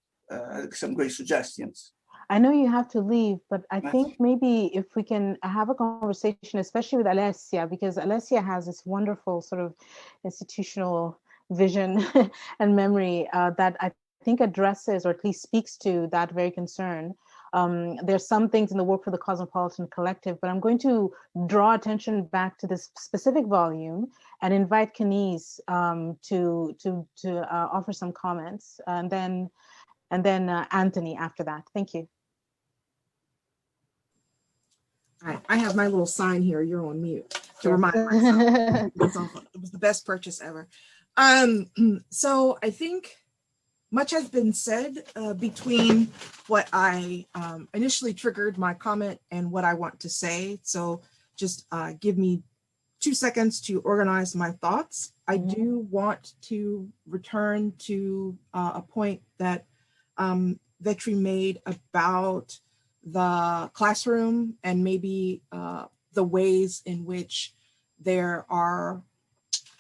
S11: some great suggestions.
S2: I know you have to leave, but I think maybe if we can have a conversation, especially with Alessia, because Alessia has this wonderful sort of institutional vision and memory that I think addresses, or at least speaks to, that very concern. There's some things in the work for the Cosmopolitan Collective, but I'm going to draw attention back to this specific volume and invite Kenyse to offer some comments, and then Anthony after that. Thank you.
S5: All right, I have my little sign here. You're on mute to remind myself. It was the best purchase ever. So I think much has been said between what I initially triggered my comment and what I want to say. So just give me 2 seconds to organize my thoughts. I do want to return to a point that Vetri made about the classroom and maybe the ways in which there are,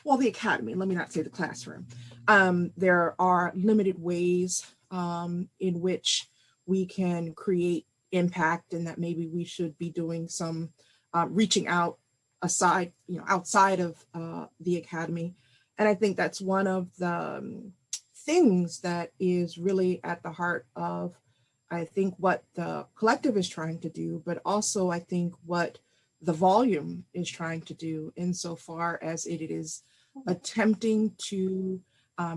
S5: well, the academy, let me not say the classroom. There are limited ways in which we can create impact, and that maybe we should be doing some reaching out aside, outside of the academy. And I think that's one of the things that is really at the heart of, I think, what the collective is trying to do, but also I think what the volume is trying to do insofar as it is attempting to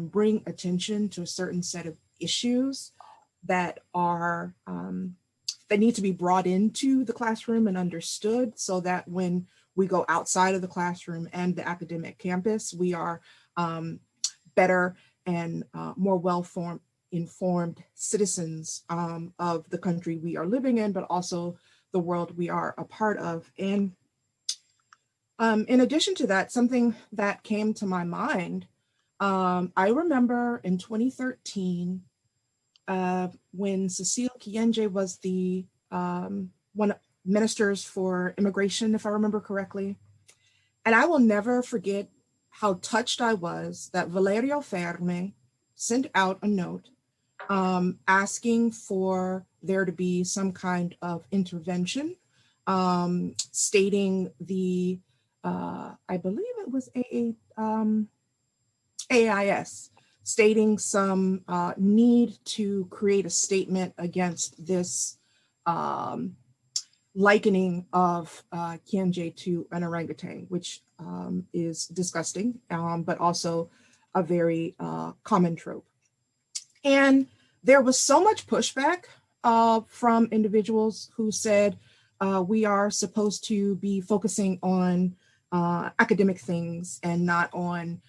S5: bring attention to a certain set of issues that are that need to be brought into the classroom and understood, so that when we go outside of the classroom and the academic campus, we are better and more well-informed citizens of the country we are living in, but also the world we are a part of. And in addition to that, something that came to my mind, I remember in 2013, when Cecile Kenyse was the one ministers for immigration, if I remember correctly. And I will never forget how touched I was that Valerio Fermi sent out a note asking for there to be some kind of intervention, stating the, I believe it was AIS, stating some need to create a statement against this likening of Kenyse to an orangutan, which is disgusting, but also a very common trope. And there was so much pushback from individuals who said, we are supposed to be focusing on academic things and not on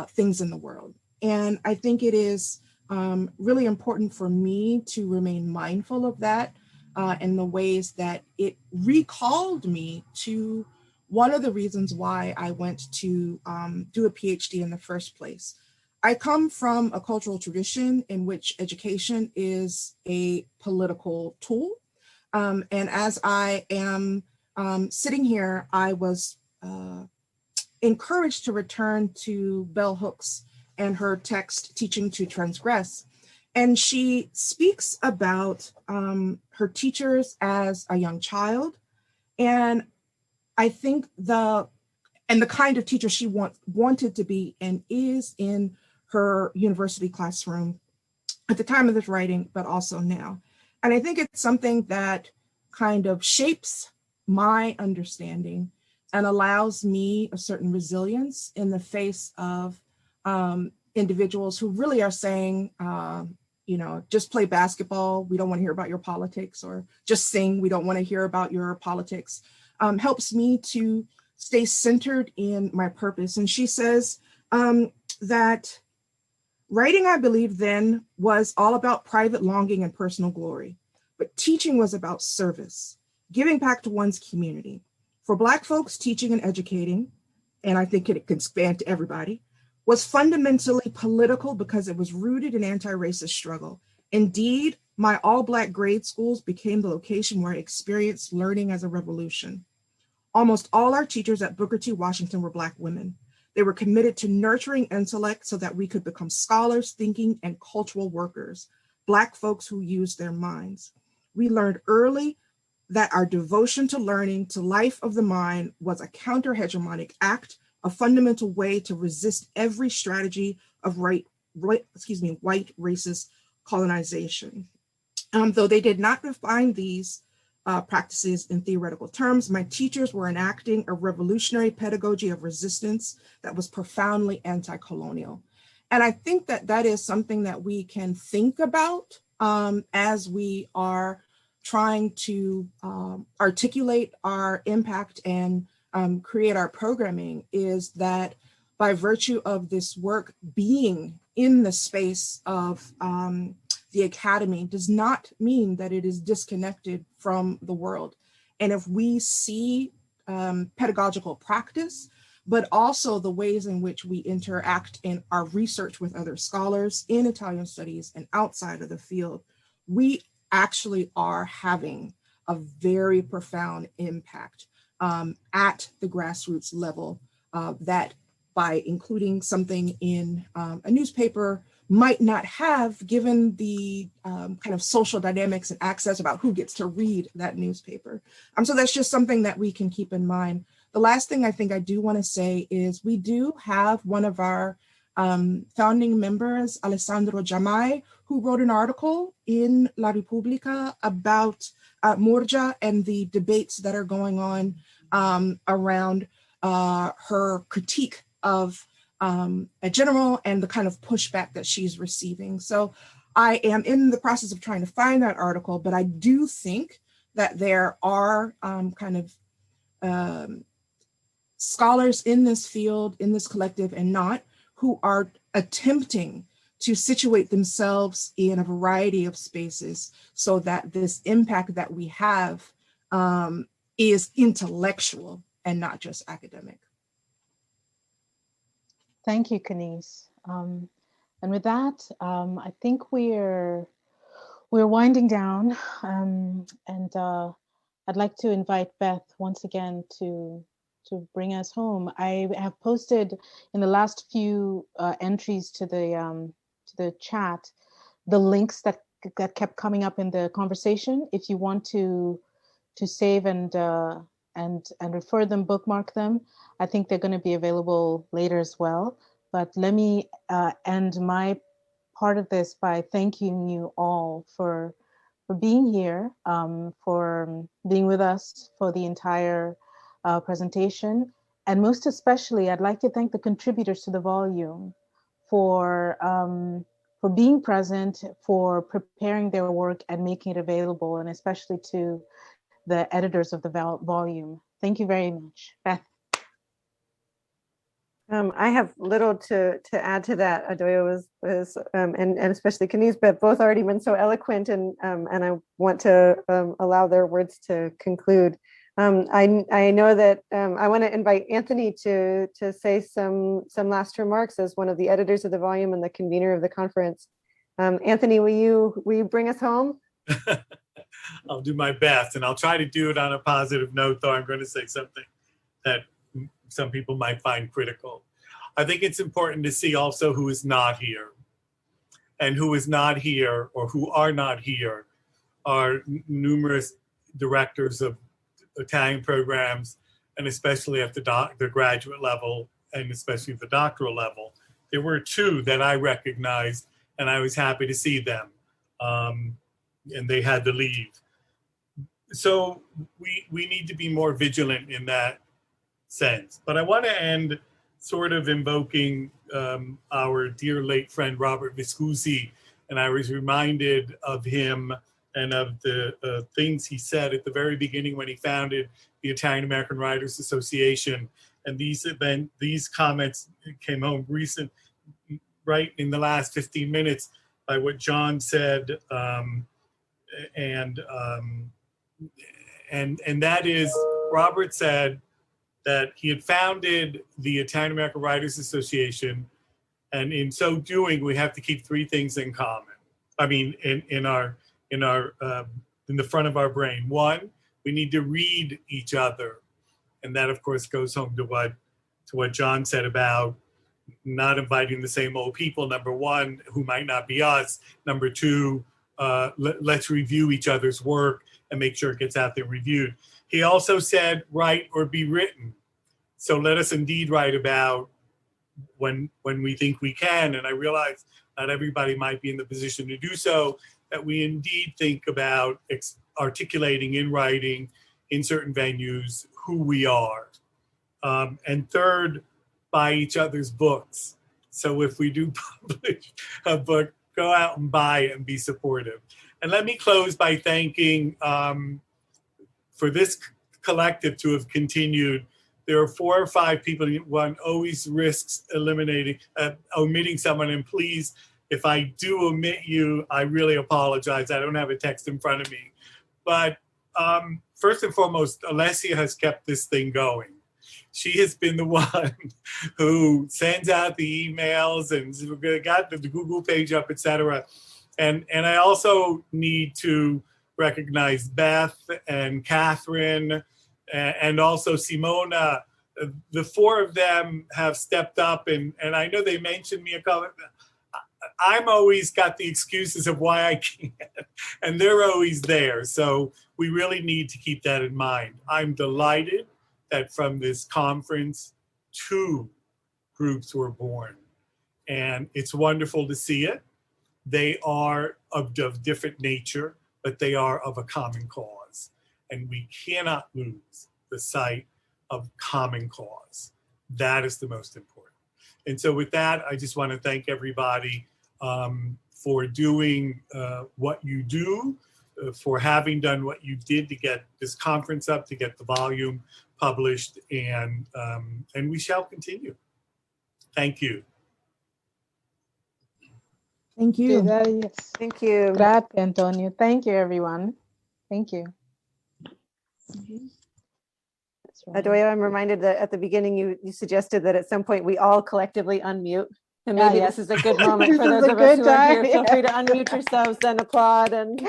S5: things in the world. And I think it is really important for me to remain mindful of that and the ways that it recalled me to one of the reasons why I went to do a PhD in the first place. I come from a cultural tradition in which education is a political tool. And as I am sitting here, I was encouraged to return to Bell Hooks and her text, Teaching to Transgress. And she speaks about her teachers as a young child. And I think the kind of teacher she wanted to be and is in her university classroom at the time of this writing, but also now. And I think it's something that kind of shapes my understanding and allows me a certain resilience in the face of individuals who really are saying, just play basketball, we don't want to hear about your politics, or just sing, we don't want to hear about your politics, helps me to stay centered in my purpose. And she says that writing, I believe, then was all about private longing and personal glory, but teaching was about service, giving back to one's community. For Black folks, teaching and educating, and I think it can span to everybody, was fundamentally political because it was rooted in anti-racist struggle. Indeed, my all-Black grade schools became the location where I experienced learning as a revolution. Almost all our teachers at Booker T. Washington were Black women. They were committed to nurturing intellect so that we could become scholars, thinking, and cultural workers, Black folks who used their minds. We learned early that our devotion to learning, to life of the mind, was a counter-hegemonic act, a fundamental way to resist every strategy of white racist colonization. Though they did not define these practices in theoretical terms, my teachers were enacting a revolutionary pedagogy of resistance that was profoundly anti-colonial. And I think that that is something that we can think about as we are trying to articulate our impact and create our programming, is that by virtue of this work being in the space of the academy does not mean that it is disconnected from the world. And if we see pedagogical practice, but also the ways in which we interact in our research with other scholars in Italian studies and outside of the field, we actually are having a very profound impact at the grassroots level that by including something in a newspaper might not have, given the kind of social dynamics and access about who gets to read that newspaper. So that's just something that we can keep in mind. The last thing I think I do want to say is we do have one of our founding members, Alessandro Giammai, who wrote an article in La Repubblica about Murgia and the debates that are going on around her critique of a general and the kind of pushback that she's receiving. So I am in the process of trying to find that article, but I do think that there are scholars in this field, in this collective and not, who are attempting to situate themselves in a variety of spaces so that this impact that we have is intellectual and not just academic.
S2: Thank you, Kenyse. And with that, I think we're winding down, and I'd like to invite Beth once again to bring us home. I have posted in the last few entries to the chat the links that kept coming up in the conversation. If you want to save and refer them, bookmark them, I think they're going to be available later as well. But let me end my part of this by thanking you all for being here, for being with us for the entire presentation. And most especially, I'd like to thank the contributors to the volume for being present, for preparing their work and making it available, and especially to the editors of the volume. Thank you very much. Beth.
S1: I have little to add to that. Adoyo was and especially Kenyse, but both already been so eloquent, and I want to allow their words to conclude. I know that I want to invite Anthony to say some last remarks as one of the editors of the volume and the convener of the conference. Anthony, will you bring us home?
S3: I'll do my best, and I'll try to do it on a positive note, though I'm going to say something that some people might find critical. I think it's important to see also who is not here. And who is not here, or who are not here, are numerous directors of Italian programs, and especially at the graduate level, and especially the doctoral level. There were two that I recognized, and I was happy to see them. And they had to leave. So we need to be more vigilant in that sense. But I want to end sort of invoking our dear late friend Robert Viscusi, and I was reminded of him and of the things he said at the very beginning when he founded the Italian American Writers Association. And these comments came home right in the last 15 minutes by what John said, and that is, Robert said that he had founded the Italian American Writers Association, and in so doing, we have to keep three things in common. I mean, in the front of our brain. One, we need to read each other, and that, of course, goes home to what John said about not inviting the same old people. Number one, who might not be us. Number two, let's review each other's work and make sure it gets out there reviewed. He also said, write or be written. So let us indeed write about when we think we can. And I realize not everybody might be in the position to do so, that we indeed think about articulating in writing in certain venues who we are. And third, buy each other's books. So if we do publish a book, go out and buy it and be supportive. And let me close by thanking, for this collective to have continued. There are 4 or 5 people. One always risks omitting someone. And please, if I do omit you, I really apologize. I don't have a text in front of me. But first and foremost, Alessia has kept this thing going. She has been the one who sends out the emails and got the Google page up, etc. And I also need to recognize Beth and Catherine and also Simona. The four of them have stepped up, and I know they mentioned me a couple. I'm always got the excuses of why I can't, and they're always there. So we really need to keep that in mind. I'm delighted that from this conference, 2 groups were born, and it's wonderful to see it. They are of different nature, but they are of a common cause, and we cannot lose the sight of common cause. That is the most important. And so with that, I just want to thank everybody for doing what you do, for having done what you did to get this conference up, to get the volume published, and we shall continue. Thank you.
S5: Thank you.
S2: Yes.
S1: Thank you.
S2: Grazie, Antonio. Thank you, everyone. Thank you.
S1: Adoya, I'm reminded that at the beginning you suggested that at some point we all collectively unmute, and maybe this is a good moment for those of us who are here. Feel free to unmute yourselves and applaud. And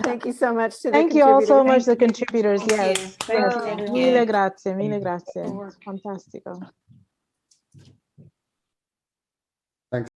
S1: thank you so much to the
S2: Thank you all so much, the contributors. Yes.
S1: Thank you.
S2: Mille grazie, mille grazie. Fantastico.